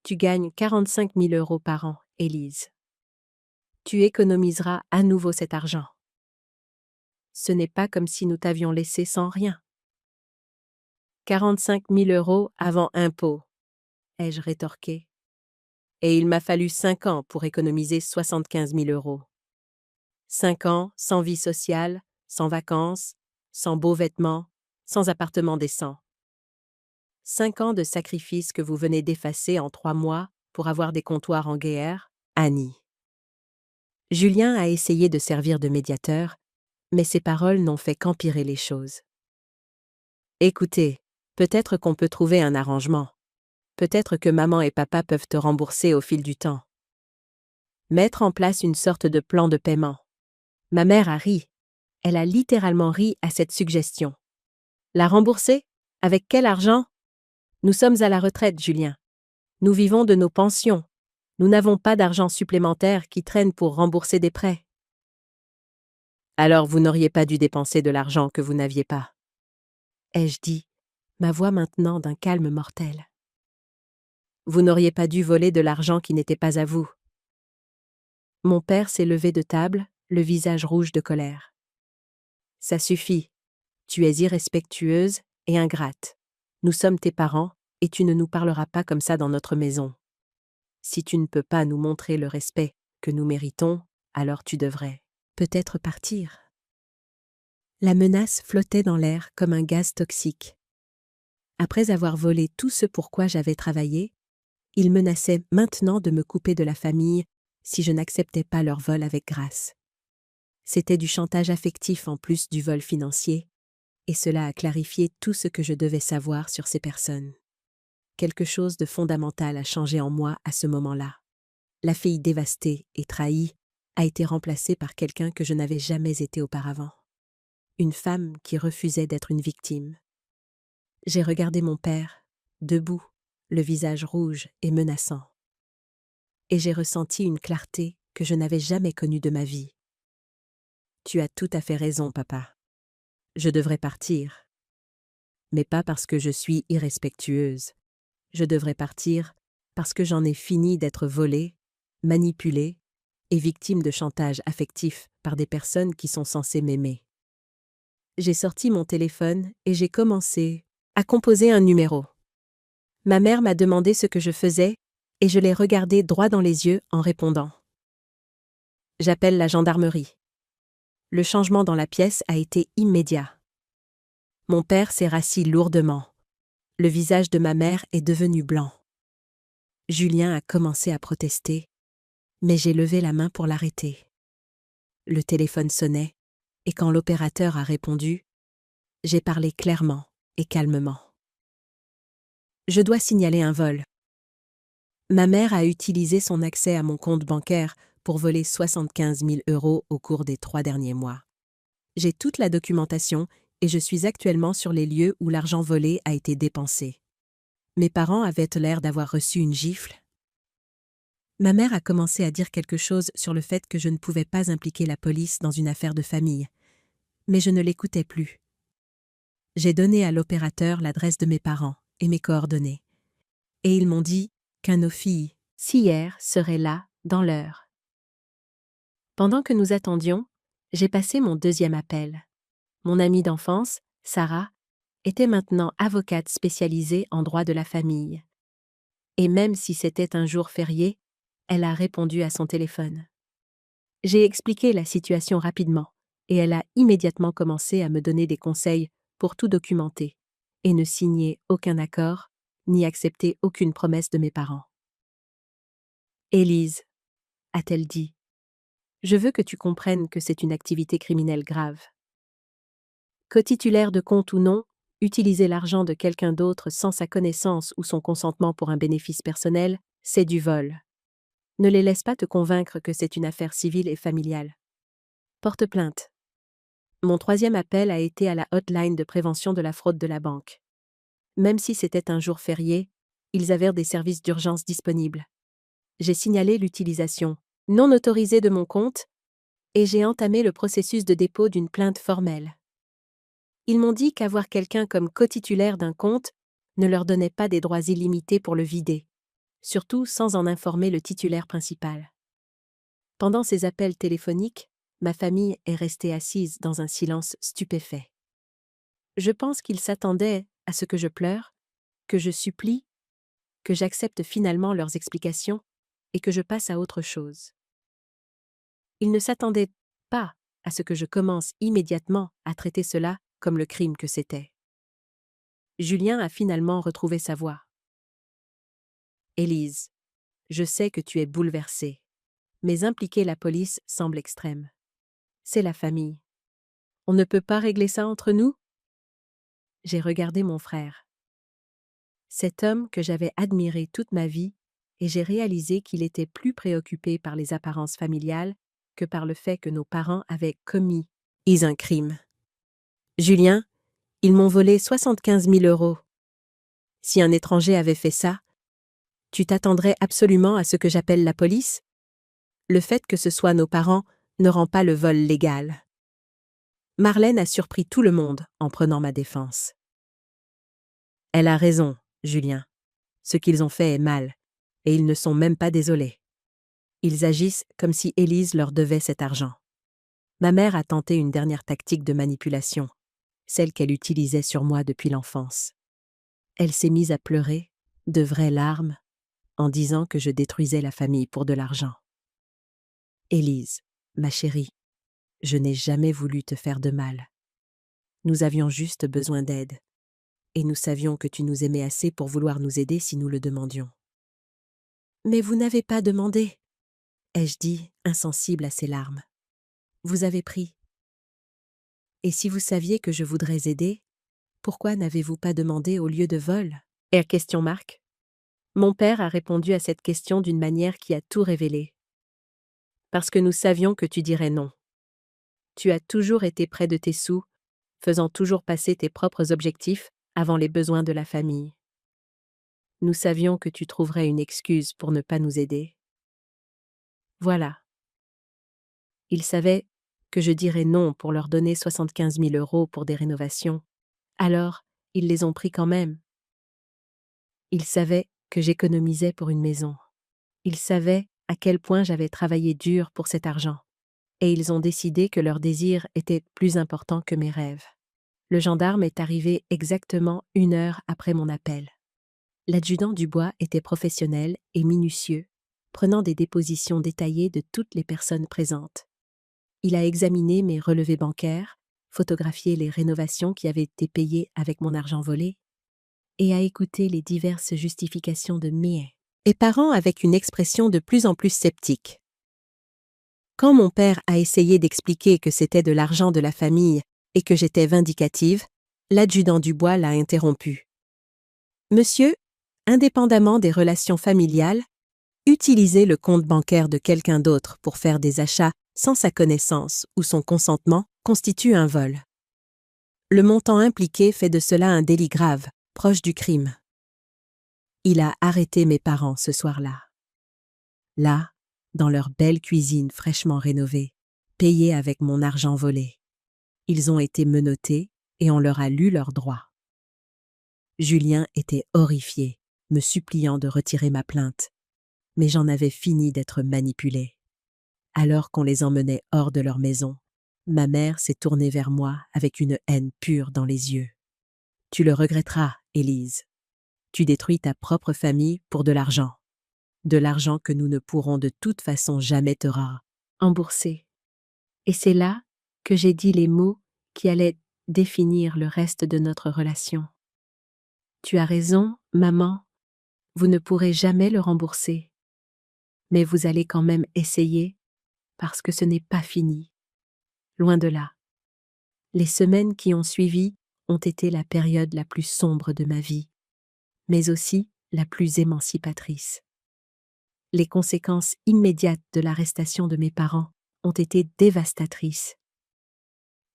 Tu gagnes 45 000 € par an, Élise. Tu économiseras à nouveau cet argent. Ce n'est pas comme si nous t'avions laissé sans rien. 45 000 € avant impôt, ai-je rétorqué. Et il m'a fallu 5 ans pour économiser 75 000 €. 5 ans sans vie sociale, sans vacances, sans beaux vêtements, sans appartement décent. 5 ans de sacrifices que vous venez d'effacer en 3 mois pour avoir des comptoirs en guerre, Annie. Julien a essayé de servir de médiateur, mais ses paroles n'ont fait qu'empirer les choses. Écoutez, peut-être qu'on peut trouver un arrangement. Peut-être que maman et papa peuvent te rembourser au fil du temps. Mettre en place une sorte de plan de paiement. Ma mère a ri. Elle a littéralement ri à cette suggestion. La rembourser? Avec quel argent? Nous sommes à la retraite, Julien. Nous vivons de nos pensions. Nous n'avons pas d'argent supplémentaire qui traîne pour rembourser des prêts. Alors vous n'auriez pas dû dépenser de l'argent que vous n'aviez pas. Ai-je dit, ma voix maintenant d'un calme mortel. Vous n'auriez pas dû voler de l'argent qui n'était pas à vous. Mon père s'est levé de table, le visage rouge de colère. Ça suffit. Tu es irrespectueuse et ingrate. Nous sommes tes parents et tu ne nous parleras pas comme ça dans notre maison. Si tu ne peux pas nous montrer le respect que nous méritons, alors tu devrais peut-être partir. La menace flottait dans l'air comme un gaz toxique. Après avoir volé tout ce pour quoi j'avais travaillé, ils menaçaient maintenant de me couper de la famille si je n'acceptais pas leur vol avec grâce. C'était du chantage affectif en plus du vol financier, et cela a clarifié tout ce que je devais savoir sur ces personnes. Quelque chose de fondamental a changé en moi à ce moment-là. La fille dévastée et trahie a été remplacée par quelqu'un que je n'avais jamais été auparavant. Une femme qui refusait d'être une victime. J'ai regardé mon père, debout, le visage rouge et menaçant. Et j'ai ressenti une clarté que je n'avais jamais connue de ma vie. Tu as tout à fait raison, papa. Je devrais partir. Mais pas parce que je suis irrespectueuse. Je devrais partir parce que j'en ai fini d'être volée, manipulée et victime de chantage affectif par des personnes qui sont censées m'aimer. J'ai sorti mon téléphone et j'ai commencé à composer un numéro. Ma mère m'a demandé ce que je faisais et je l'ai regardé droit dans les yeux en répondant. J'appelle la gendarmerie. Le changement dans la pièce a été immédiat. Mon père s'est rassis lourdement. Le visage de ma mère est devenu blanc. Julien a commencé à protester, mais j'ai levé la main pour l'arrêter. Le téléphone sonnait, et quand l'opérateur a répondu, j'ai parlé clairement et calmement. Je dois signaler un vol. Ma mère a utilisé son accès à mon compte bancaire pour voler 75 000 € au cours des 3 derniers mois. J'ai toute la documentation et je suis actuellement sur les lieux où l'argent volé a été dépensé. Mes parents avaient l'air d'avoir reçu une gifle. Ma mère a commencé à dire quelque chose sur le fait que je ne pouvais pas impliquer la police dans une affaire de famille, mais je ne l'écoutais plus. J'ai donné à l'opérateur l'adresse de mes parents et mes coordonnées, et ils m'ont dit qu'un de nos filles, Sierre, serait là, dans l'heure. Pendant que nous attendions, j'ai passé mon deuxième appel. Mon amie d'enfance, Sarah, était maintenant avocate spécialisée en droit de la famille. Et même si c'était un jour férié, elle a répondu à son téléphone. J'ai expliqué la situation rapidement, et elle a immédiatement commencé à me donner des conseils pour tout documenter, et ne signer aucun accord, ni accepter aucune promesse de mes parents. « Élise, a-t-elle dit, je veux que tu comprennes que c'est une activité criminelle grave. Co-titulaire de compte ou non, utiliser l'argent de quelqu'un d'autre sans sa connaissance ou son consentement pour un bénéfice personnel, c'est du vol. Ne les laisse pas te convaincre que c'est une affaire civile et familiale. Porte plainte. » Mon troisième appel a été à la hotline de prévention de la fraude de la banque. Même si c'était un jour férié, ils avaient des services d'urgence disponibles. J'ai signalé l'utilisation non autorisée de mon compte et j'ai entamé le processus de dépôt d'une plainte formelle. Ils m'ont dit qu'avoir quelqu'un comme co-titulaire d'un compte ne leur donnait pas des droits illimités pour le vider, surtout sans en informer le titulaire principal. Pendant ces appels téléphoniques, ma famille est restée assise dans un silence stupéfait. Je pense qu'ils s'attendaient à ce que je pleure, que je supplie, que j'accepte finalement leurs explications et que je passe à autre chose. Ils ne s'attendaient pas à ce que je commence immédiatement à traiter cela comme le crime que c'était. Julien a finalement retrouvé sa voix. « Élise, je sais que tu es bouleversée, mais impliquer la police semble extrême. C'est la famille. On ne peut pas régler ça entre nous ?» J'ai regardé mon frère. Cet homme que j'avais admiré toute ma vie, et j'ai réalisé qu'il était plus préoccupé par les apparences familiales que par le fait que nos parents avaient commis un crime. « Julien, ils m'ont volé 75 000 €. Si un étranger avait fait ça, tu t'attendrais absolument à ce que j'appelle la police? Le fait que ce soit nos parents ne rend pas le vol légal. » Marlène a surpris tout le monde en prenant ma défense. « Elle a raison, Julien. Ce qu'ils ont fait est mal, et ils ne sont même pas désolés. Ils agissent comme si Élise leur devait cet argent. » Ma mère a tenté une dernière tactique de manipulation, celle qu'elle utilisait sur moi depuis l'enfance. Elle s'est mise à pleurer, de vraies larmes, en disant que je détruisais la famille pour de l'argent. « Élise, ma chérie, je n'ai jamais voulu te faire de mal. Nous avions juste besoin d'aide, et nous savions que tu nous aimais assez pour vouloir nous aider si nous le demandions. »« Mais vous n'avez pas demandé, » ai-je dit, insensible à ses larmes. « Vous avez pris. Et si vous saviez que je voudrais aider, pourquoi n'avez-vous pas demandé au lieu de vol ? » Question marque. Mon père a répondu à cette question d'une manière qui a tout révélé. « Parce que nous savions que tu dirais non. Tu as toujours été près de tes sous, faisant toujours passer tes propres objectifs avant les besoins de la famille. Nous savions que tu trouverais une excuse pour ne pas nous aider. Voilà. » Il savait que je dirais non pour leur donner 75 000 € pour des rénovations. Alors, ils les ont pris quand même. Ils savaient que j'économisais pour une maison. Ils savaient à quel point j'avais travaillé dur pour cet argent. Et ils ont décidé que leur désir était plus important que mes rêves. Le gendarme est arrivé exactement 1 heure après mon appel. L'adjudant Dubois était professionnel et minutieux, prenant des dépositions détaillées de toutes les personnes présentes. Il a examiné mes relevés bancaires, photographié les rénovations qui avaient été payées avec mon argent volé, et a écouté les diverses justifications de mes parents avec une expression de plus en plus sceptique. Quand mon père a essayé d'expliquer que c'était de l'argent de la famille et que j'étais vindicative, l'adjudant Dubois l'a interrompu. « Monsieur, indépendamment des relations familiales, utiliser le compte bancaire de quelqu'un d'autre pour faire des achats sans sa connaissance ou son consentement constitue un vol. Le montant impliqué fait de cela un délit grave, proche du crime. » Il a arrêté mes parents ce soir-là. Là, dans leur belle cuisine fraîchement rénovée, payée avec mon argent volé. Ils ont été menottés et on leur a lu leurs droits. Julien était horrifié, me suppliant de retirer ma plainte. Mais j'en avais fini d'être manipulée. Alors qu'on les emmenait hors de leur maison, ma mère s'est tournée vers moi avec une haine pure dans les yeux. « Tu le regretteras, Élise. Tu détruis ta propre famille pour de l'argent. De l'argent que nous ne pourrons de toute façon jamais te rembourser. » Et c'est là que j'ai dit les mots qui allaient définir le reste de notre relation. « Tu as raison, maman, vous ne pourrez jamais le rembourser. Mais vous allez quand même essayer, parce que ce n'est pas fini. Loin de là. Les semaines qui ont suivi ont été la période la plus sombre de ma vie, mais aussi la plus émancipatrice. Les conséquences immédiates de l'arrestation de mes parents ont été dévastatrices.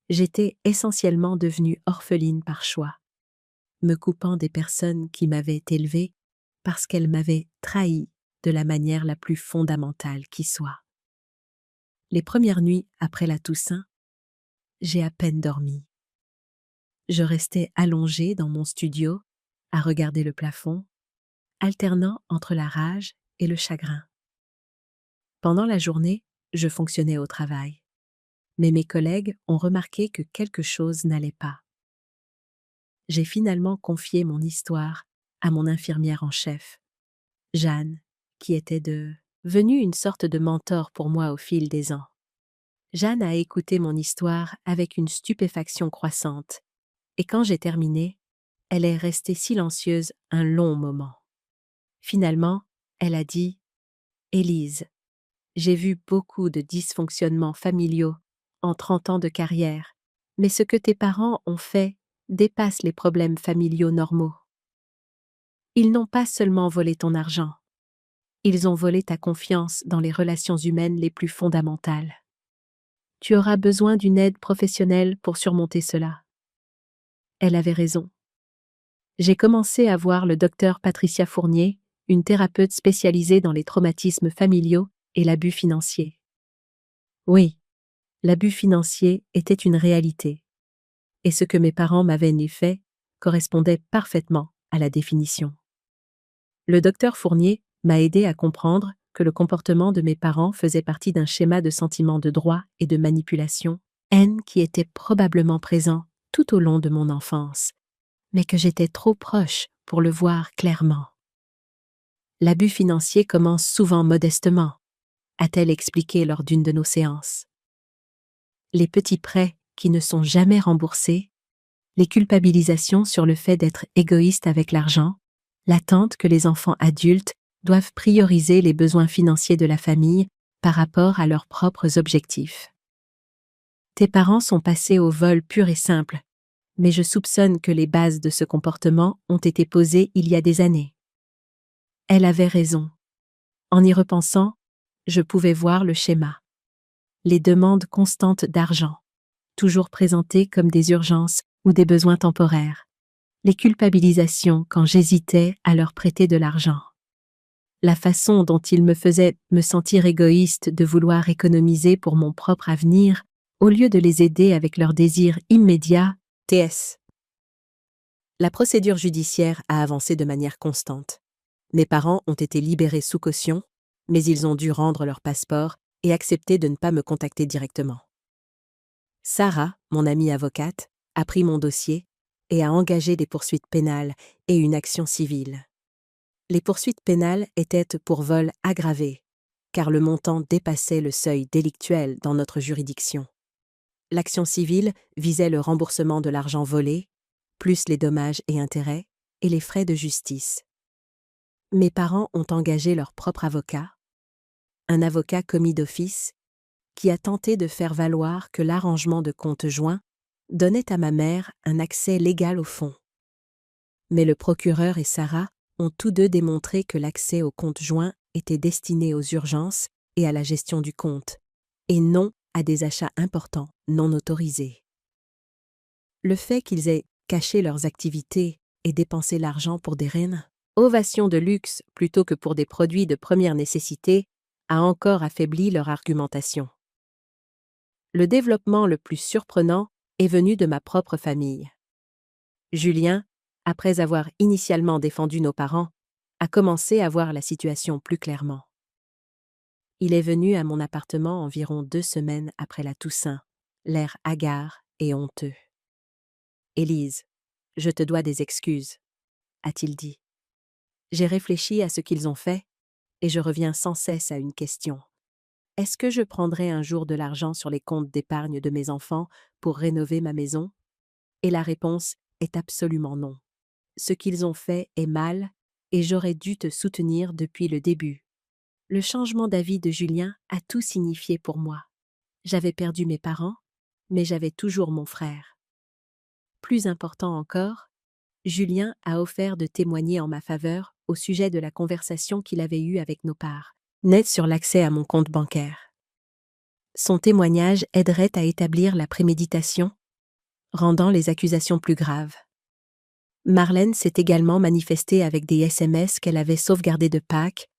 J'étais essentiellement devenue orpheline par choix, me coupant des personnes qui m'avaient élevée parce qu'elles m'avaient trahie de la manière la plus fondamentale qui soit. Les premières nuits après la Toussaint, j'ai à peine dormi. Je restais allongée dans mon studio, à regarder le plafond, alternant entre la rage et le chagrin. Pendant la journée, je fonctionnais au travail. Mais mes collègues ont remarqué que quelque chose n'allait pas. J'ai finalement confié mon histoire à mon infirmière en chef, Jeanne, qui était devenue une sorte de mentor pour moi au fil des ans. Jeanne a écouté mon histoire avec une stupéfaction croissante, et quand j'ai terminé, elle est restée silencieuse un long moment. Finalement, elle a dit « Élise, j'ai vu beaucoup de dysfonctionnements familiaux en 30 ans de carrière, mais ce que tes parents ont fait dépasse les problèmes familiaux normaux. Ils n'ont pas seulement volé ton argent, ils ont volé ta confiance dans les relations humaines les plus fondamentales. Tu auras besoin d'une aide professionnelle pour surmonter cela. » Elle avait raison. J'ai commencé à voir le docteur Patricia Fournier, une thérapeute spécialisée dans les traumatismes familiaux et l'abus financier. Oui, l'abus financier était une réalité, et ce que mes parents m'avaient fait correspondait parfaitement à la définition. Le docteur Fournier m'a aidé à comprendre que le comportement de mes parents faisait partie d'un schéma de sentiment de droit et de manipulation, haine qui était probablement présent tout au long de mon enfance, mais que j'étais trop proche pour le voir clairement. L'abus financier commence souvent modestement, a-t-elle expliqué lors d'une de nos séances. Les petits prêts qui ne sont jamais remboursés, les culpabilisations sur le fait d'être égoïste avec l'argent, l'attente que les enfants adultes doivent prioriser les besoins financiers de la famille par rapport à leurs propres objectifs. Tes parents sont passés au vol pur et simple, mais je soupçonne que les bases de ce comportement ont été posées il y a des années. Elle avait raison. En y repensant, je pouvais voir le schéma. Les demandes constantes d'argent, toujours présentées comme des urgences ou des besoins temporaires. Les culpabilisations quand j'hésitais à leur prêter de l'argent. La façon dont ils me faisaient me sentir égoïste de vouloir économiser pour mon propre avenir au lieu de les aider avec leurs désirs immédiats, TS. La procédure judiciaire a avancé de manière constante. Mes parents ont été libérés sous caution, mais ils ont dû rendre leur passeport et accepter de ne pas me contacter directement. Sarah, mon amie avocate, a pris mon dossier et a engagé des poursuites pénales et une action civile. Les poursuites pénales étaient pour vol aggravé, car le montant dépassait le seuil délictuel dans notre juridiction. L'action civile visait le remboursement de l'argent volé, plus les dommages et intérêts, et les frais de justice. Mes parents ont engagé leur propre avocat, un avocat commis d'office, qui a tenté de faire valoir que l'arrangement de compte joint donnait à ma mère un accès légal au fonds. Mais le procureur et Sarah ont tous deux démontré que l'accès au compte joint était destiné aux urgences et à la gestion du compte, et non à des achats importants non autorisés. Le fait qu'ils aient caché leurs activités et dépensé l'argent pour des rénovations de luxe plutôt que pour des produits de première nécessité a encore affaibli leur argumentation. Le développement le plus surprenant est venu de ma propre famille. Julien, après avoir initialement défendu nos parents, a commencé à voir la situation plus clairement. Il est venu à mon appartement environ 2 semaines après la Toussaint, l'air hagard et honteux. « Élise, je te dois des excuses, » a-t-il dit. J'ai réfléchi à ce qu'ils ont fait, et je reviens sans cesse à une question. Est-ce que je prendrai un jour de l'argent sur les comptes d'épargne de mes enfants pour rénover ma maison? Et la réponse est absolument non. Ce qu'ils ont fait est mal, et j'aurais dû te soutenir depuis le début. Le changement d'avis de Julien a tout signifié pour moi. J'avais perdu mes parents, mais j'avais toujours mon frère. Plus important encore, Julien a offert de témoigner en ma faveur au sujet de la conversation qu'il avait eue avec nos parents, net sur l'accès à mon compte bancaire. Son témoignage aiderait à établir la préméditation, rendant les accusations plus graves. Marlène s'est également manifestée avec des SMS qu'elle avait sauvegardés de Pâques,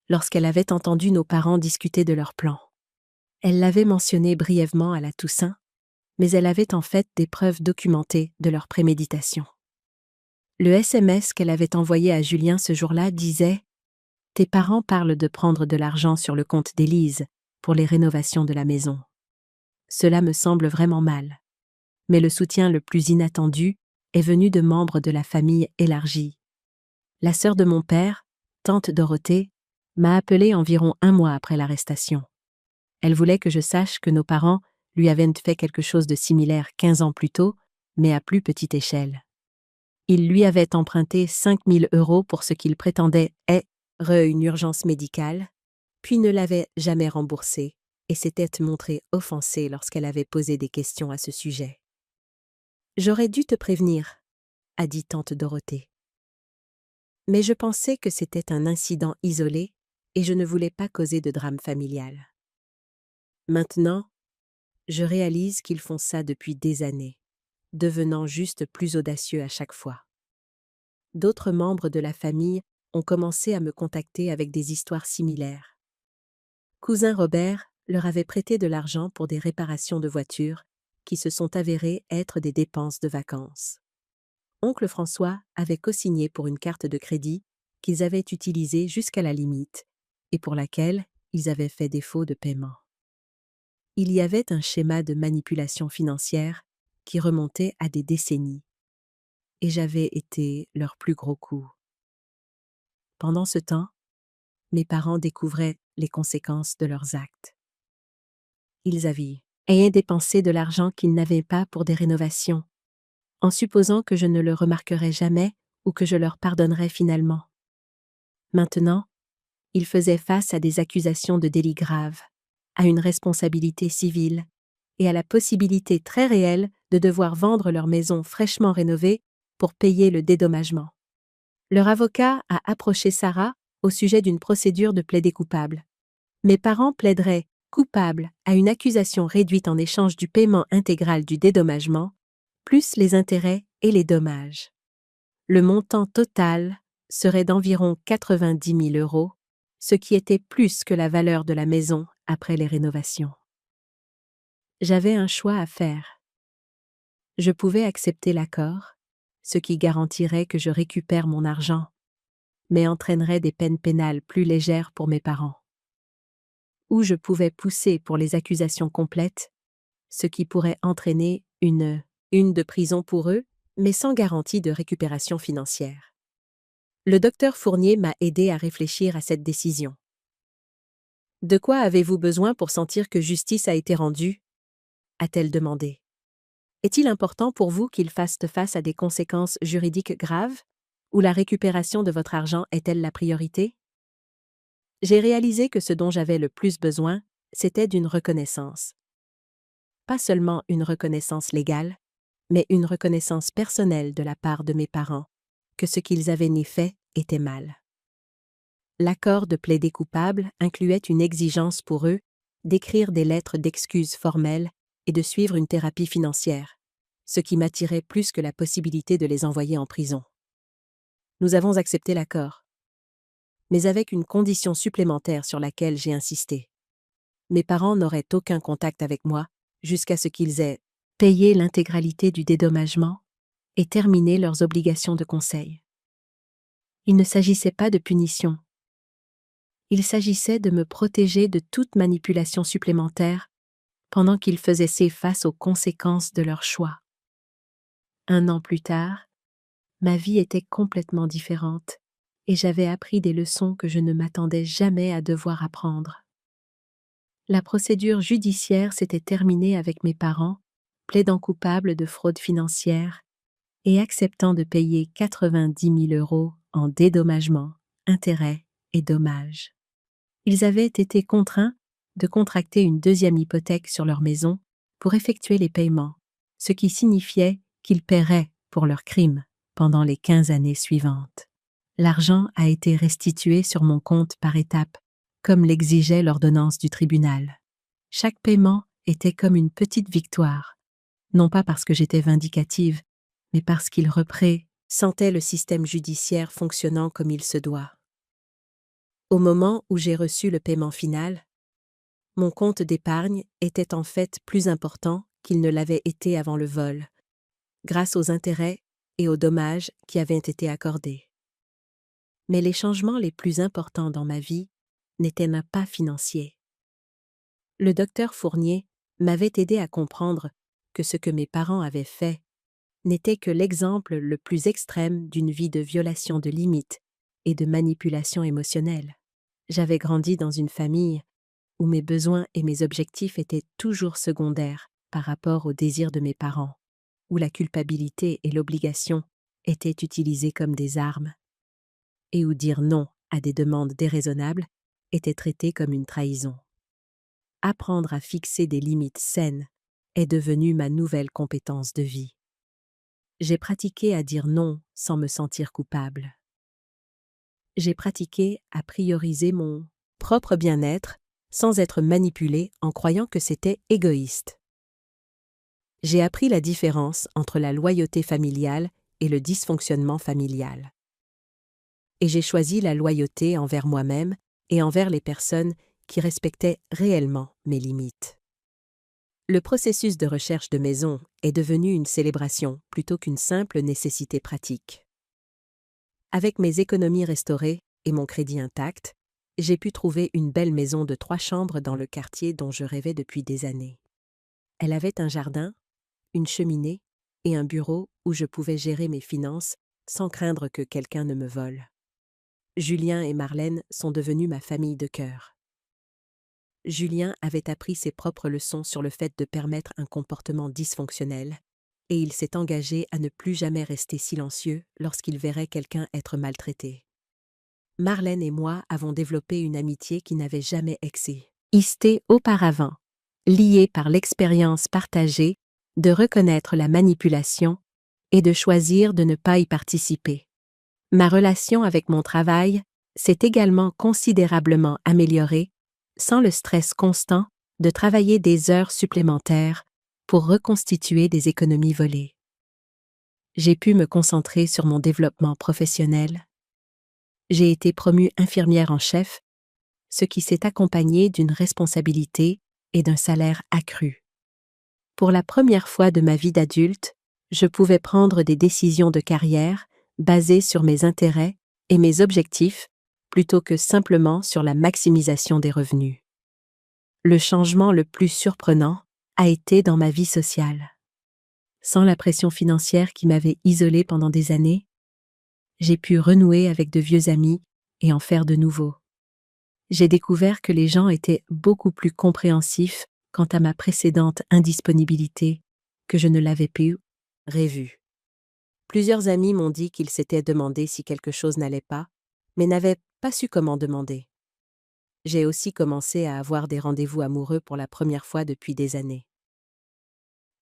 lorsqu'elle avait entendu nos parents discuter de leur plan. Elle l'avait mentionné brièvement à la Toussaint, mais elle avait en fait des preuves documentées de leur préméditation. Le SMS qu'elle avait envoyé à Julien ce jour-là disait « Tes parents parlent de prendre de l'argent sur le compte d'Élise pour les rénovations de la maison. Cela me semble vraiment mal. Mais le soutien le plus inattendu est venu de membres de la famille élargie. La sœur de mon père, tante Dorothée, m'a appelé environ 1 mois après l'arrestation. Elle voulait que je sache que nos parents lui avaient fait quelque chose de similaire 15 ans plus tôt, mais à plus petite échelle. Ils lui avaient emprunté 5 000 € pour ce qu'il prétendait être une urgence médicale, puis ne l'avaient jamais remboursé et s'était montrée offensée lorsqu'elle avait posé des questions à ce sujet. « J'aurais dû te prévenir, » a dit tante Dorothée. Mais je pensais que c'était un incident isolé et je ne voulais pas causer de drame familial. Maintenant, je réalise qu'ils font ça depuis des années, devenant juste plus audacieux à chaque fois. D'autres membres de la famille ont commencé à me contacter avec des histoires similaires. Cousin Robert leur avait prêté de l'argent pour des réparations de voitures qui se sont avérées être des dépenses de vacances. Oncle François avait cosigné pour une carte de crédit qu'ils avaient utilisée jusqu'à la limite et pour laquelle ils avaient fait défaut de paiement. Il y avait un schéma de manipulation financière qui remontait à des décennies, et j'avais été leur plus gros coup. Pendant ce temps, mes parents découvraient les conséquences de leurs actes. Ils avaient dépensé de l'argent qu'ils n'avaient pas pour des rénovations, en supposant que je ne le remarquerais jamais ou que je leur pardonnerais finalement. Maintenant, ils faisaient face à des accusations de délits graves, à une responsabilité civile et à la possibilité très réelle de devoir vendre leur maison fraîchement rénovée pour payer le dédommagement. Leur avocat a approché Sarah au sujet d'une procédure de plaider coupable. Mes parents plaideraient coupables à une accusation réduite en échange du paiement intégral du dédommagement, plus les intérêts et les dommages. Le montant total serait d'environ 90 000 €, ce qui était plus que la valeur de la maison après les rénovations. J'avais un choix à faire. Je pouvais accepter l'accord, ce qui garantirait que je récupère mon argent, mais entraînerait des peines pénales plus légères pour mes parents. Ou je pouvais pousser pour les accusations complètes, ce qui pourrait entraîner une de prison pour eux, mais sans garantie de récupération financière. Le docteur Fournier m'a aidé à réfléchir à cette décision. De quoi avez-vous besoin pour sentir que justice a été rendue? A-t-elle demandé. Est-il important pour vous qu'il fasse face à des conséquences juridiques graves? Ou la récupération de votre argent est-elle la priorité? J'ai réalisé que ce dont j'avais le plus besoin, c'était d'une reconnaissance. Pas seulement une reconnaissance légale, mais une reconnaissance personnelle de la part de mes parents, que ce qu'ils avaient fait était mal. L'accord de plaider coupable incluait une exigence pour eux d'écrire des lettres d'excuses formelles et de suivre une thérapie financière, ce qui m'attirait plus que la possibilité de les envoyer en prison. Nous avons accepté l'accord, mais avec une condition supplémentaire sur laquelle j'ai insisté. Mes parents n'auraient aucun contact avec moi jusqu'à ce qu'ils aient payé l'intégralité du dédommagement et terminé leurs obligations de conseil. Il ne s'agissait pas de punition. Il s'agissait de me protéger de toute manipulation supplémentaire pendant qu'ils faisaient face aux conséquences de leur choix. 1 an plus tard, ma vie était complètement différente et j'avais appris des leçons que je ne m'attendais jamais à devoir apprendre. La procédure judiciaire s'était terminée avec mes parents, plaidant coupables de fraude financière et acceptant de payer 90 000 € en dédommagement, intérêts et dommages. Ils avaient été contraints de contracter une deuxième hypothèque sur leur maison pour effectuer les paiements, ce qui signifiait qu'ils paieraient pour leurs crimes pendant les 15 années suivantes. L'argent a été restitué sur mon compte par étapes, comme l'exigeait l'ordonnance du tribunal. Chaque paiement était comme une victoire, non pas parce que j'étais vindicative, mais parce qu'il représentait le système judiciaire fonctionnant comme il se doit. Au moment où j'ai reçu le paiement final, mon compte d'épargne était en fait plus important qu'il ne l'avait été avant le vol, grâce aux intérêts et aux dommages qui avaient été accordés. Mais les changements les plus importants dans ma vie n'étaient pas financiers. Le docteur Fournier m'avait aidé à comprendre que ce que mes parents avaient fait n'était que l'exemple le plus extrême d'une vie de violation de limites et de manipulation émotionnelle. J'avais grandi dans une famille où mes besoins et mes objectifs étaient toujours secondaires par rapport aux désirs de mes parents, où la culpabilité et l'obligation étaient utilisées comme des armes, et où dire non à des demandes déraisonnables était traité comme une trahison. Apprendre à fixer des limites saines est devenu ma nouvelle compétence de vie. J'ai pratiqué à dire non sans me sentir coupable. J'ai pratiqué à prioriser mon propre bien-être sans être manipulée en croyant que c'était égoïste. J'ai appris la différence entre la loyauté familiale et le dysfonctionnement familial. Et j'ai choisi la loyauté envers moi-même et envers les personnes qui respectaient réellement mes limites. Le processus de recherche de maison est devenu une célébration plutôt qu'une simple nécessité pratique. Avec mes économies restaurées et mon crédit intact, j'ai pu trouver une belle maison de 3 chambres dans le quartier dont je rêvais depuis des années. Elle avait un jardin, une cheminée et un bureau où je pouvais gérer mes finances sans craindre que quelqu'un ne me vole. Julien et Marlène sont devenus ma famille de cœur. Julien avait appris ses propres leçons sur le fait de permettre un comportement dysfonctionnel, et il s'est engagé à ne plus jamais rester silencieux lorsqu'il verrait quelqu'un être maltraité. Marlène et moi avons développé une amitié qui n'avait jamais existé auparavant, liée par l'expérience partagée de reconnaître la manipulation et de choisir de ne pas y participer. Ma relation avec mon travail s'est également considérablement améliorée sans le stress constant de travailler des heures supplémentaires pour reconstituer des économies volées. J'ai pu me concentrer sur mon développement professionnel. J'ai été promue infirmière en chef, ce qui s'est accompagné d'une responsabilité et d'un salaire accru. Pour la première fois de ma vie d'adulte, je pouvais prendre des décisions de carrière basées sur mes intérêts et mes objectifs plutôt que simplement sur la maximisation des revenus. Le changement le plus surprenant a été dans ma vie sociale. Sans la pression financière qui m'avait isolée pendant des années, j'ai pu renouer avec de vieux amis et en faire de nouveaux. J'ai découvert que les gens étaient beaucoup plus compréhensifs quant à ma précédente indisponibilité que je ne l'avais pu prévu. Plusieurs amis m'ont dit qu'ils s'étaient demandé si quelque chose n'allait pas, mais n'avaient pas su comment demander. J'ai aussi commencé à avoir des rendez-vous amoureux pour la première fois depuis des années.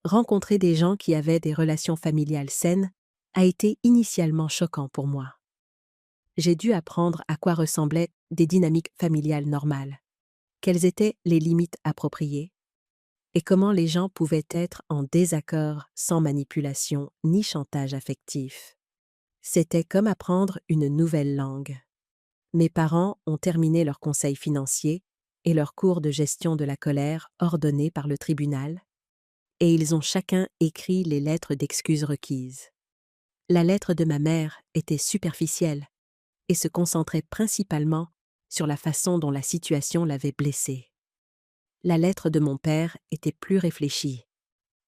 Rencontrer des gens qui avaient des relations familiales saines a été initialement choquant pour moi. J'ai dû apprendre à quoi ressemblaient des dynamiques familiales normales, quelles étaient les limites appropriées, et comment les gens pouvaient être en désaccord sans manipulation ni chantage affectif. C'était comme apprendre une nouvelle langue. Mes parents ont terminé leurs conseils financiers et leurs cours de gestion de la colère ordonnés par le tribunal, et ils ont chacun écrit les lettres d'excuses requises. La lettre de ma mère était superficielle et se concentrait principalement sur la façon dont la situation l'avait blessée. La lettre de mon père était plus réfléchie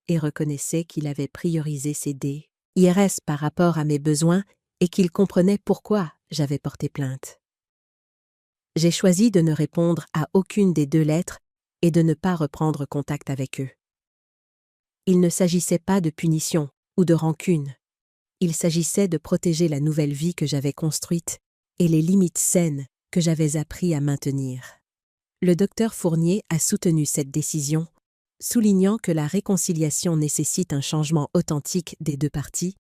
et reconnaissait qu'il avait priorisé ses DIRS par rapport à mes besoins et qu'il comprenait pourquoi j'avais porté plainte. J'ai choisi de ne répondre à aucune des deux lettres et de ne pas reprendre contact avec eux. Il ne s'agissait pas de punition ou de rancune. Il s'agissait de protéger la nouvelle vie que j'avais construite et les limites saines que j'avais appris à maintenir. Le docteur Fournier a soutenu cette décision, soulignant que la réconciliation nécessite un changement authentique des deux parties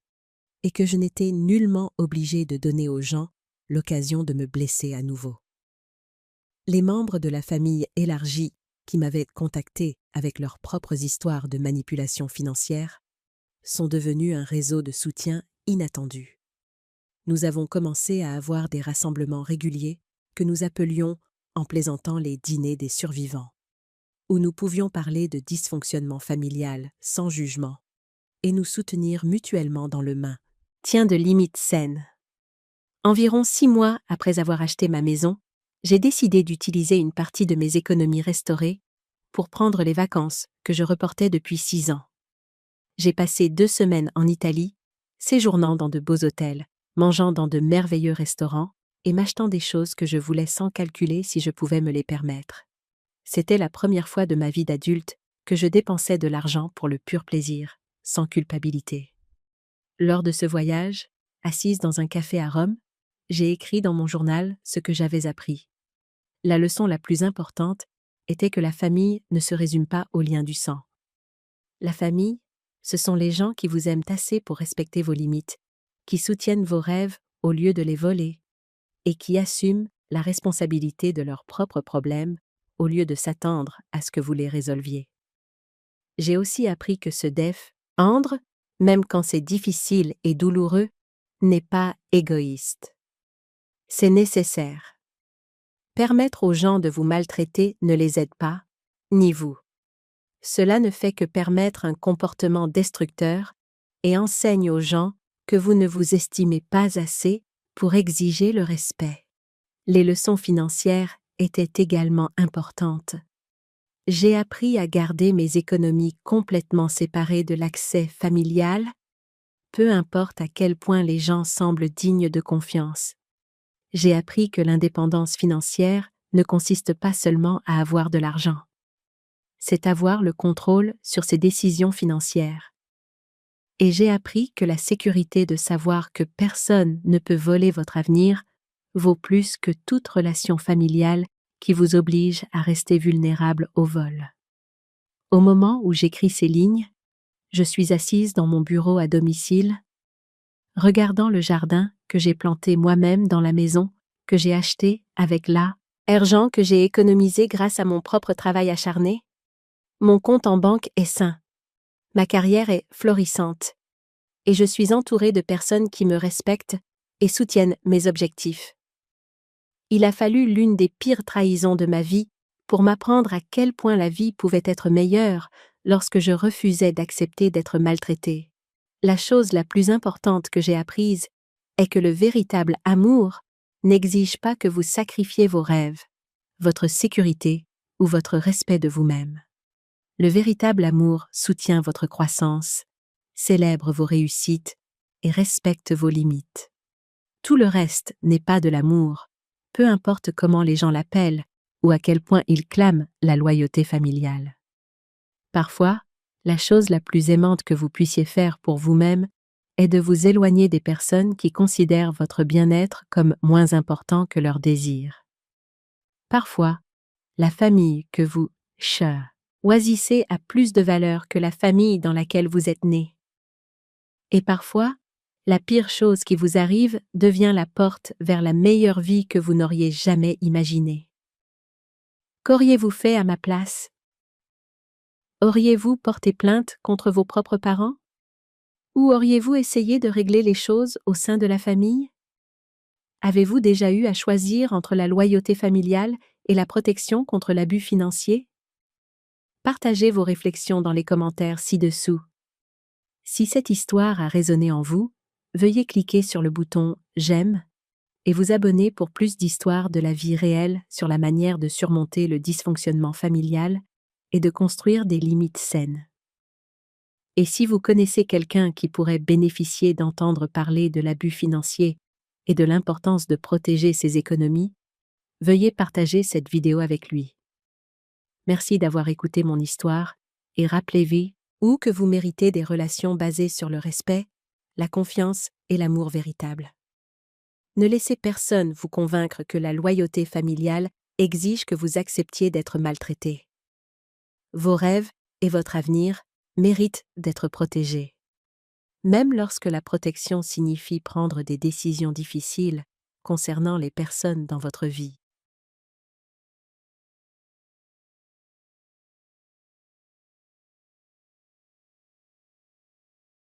et que je n'étais nullement obligée de donner aux gens l'occasion de me blesser à nouveau. Les membres de la famille élargie qui m'avaient contacté avec leurs propres histoires de manipulation financière sont devenus un réseau de soutien inattendu. Nous avons commencé à avoir des rassemblements réguliers que nous appelions en plaisantant les dîners des survivants, où nous pouvions parler de dysfonctionnement familial sans jugement et nous soutenir mutuellement dans le maintien de limites saines. Environ 6 mois après avoir acheté ma maison, j'ai décidé d'utiliser une partie de mes économies restaurées pour prendre les vacances que je reportais depuis 6 ans. J'ai passé 2 semaines en Italie, séjournant dans de beaux hôtels, mangeant dans de merveilleux restaurants et m'achetant des choses que je voulais sans calculer si je pouvais me les permettre. C'était la première fois de ma vie d'adulte que je dépensais de l'argent pour le pur plaisir, sans culpabilité. Lors de ce voyage, assise dans un café à Rome, j'ai écrit dans mon journal ce que j'avais appris. La leçon la plus importante était que la famille ne se résume pas au lien du sang. La famille, ce sont les gens qui vous aiment assez pour respecter vos limites, qui soutiennent vos rêves au lieu de les voler, et qui assument la responsabilité de leurs propres problèmes au lieu de s'attendre à ce que vous les résolviez. J'ai aussi appris que se défendre, même quand c'est difficile et douloureux, n'est pas égoïste. C'est nécessaire. Permettre aux gens de vous maltraiter ne les aide pas, ni vous. Cela ne fait que permettre un comportement destructeur et enseigne aux gens que vous ne vous estimez pas assez pour exiger le respect. Les leçons financières étaient également importantes. J'ai appris à garder mes économies complètement séparées de l'accès familial, peu importe à quel point les gens semblent dignes de confiance. J'ai appris que l'indépendance financière ne consiste pas seulement à avoir de l'argent. C'est avoir le contrôle sur ses décisions financières. Et j'ai appris que la sécurité de savoir que personne ne peut voler votre avenir vaut plus que toute relation familiale qui vous oblige à rester vulnérable au vol. Au moment où j'écris ces lignes, je suis assise dans mon bureau à domicile, regardant le jardin que j'ai planté moi-même dans la maison que j'ai acheté avec l'argent que j'ai économisé grâce à mon propre travail acharné. Mon compte en banque est sain. Ma carrière est florissante. Et je suis entourée de personnes qui me respectent et soutiennent mes objectifs. Il a fallu l'une des pires trahisons de ma vie pour m'apprendre à quel point la vie pouvait être meilleure lorsque je refusais d'accepter d'être maltraitée. La chose la plus importante que j'ai apprise est que le véritable amour n'exige pas que vous sacrifiez vos rêves, votre sécurité ou votre respect de vous-même. Le véritable amour soutient votre croissance, célèbre vos réussites et respecte vos limites. Tout le reste n'est pas de l'amour, peu importe comment les gens l'appellent ou à quel point ils clament la loyauté familiale. Parfois, la chose la plus aimante que vous puissiez faire pour vous-même est de vous éloigner des personnes qui considèrent votre bien-être comme moins important que leurs désirs. Parfois, la famille que vous choisissez a plus de valeur que la famille dans laquelle vous êtes né. Et parfois, la pire chose qui vous arrive devient la porte vers la meilleure vie que vous n'auriez jamais imaginée. Qu'auriez-vous fait à ma place? Auriez-vous porté plainte contre vos propres parents? Ou auriez-vous essayé de régler les choses au sein de la famille? Avez-vous déjà eu à choisir entre la loyauté familiale et la protection contre l'abus financier? Partagez vos réflexions dans les commentaires ci-dessous. Si cette histoire a résonné en vous, veuillez cliquer sur le bouton « J'aime » et vous abonner pour plus d'histoires de la vie réelle sur la manière de surmonter le dysfonctionnement familial et de construire des limites saines. Et si vous connaissez quelqu'un qui pourrait bénéficier d'entendre parler de l'abus financier et de l'importance de protéger ses économies, veuillez partager cette vidéo avec lui. Merci d'avoir écouté mon histoire et rappelez-vous que vous méritez des relations basées sur le respect, la confiance et l'amour véritable. Ne laissez personne vous convaincre que la loyauté familiale exige que vous acceptiez d'être maltraité. Vos rêves et votre avenir méritent d'être protégés. Même lorsque la protection signifie prendre des décisions difficiles concernant les personnes dans votre vie.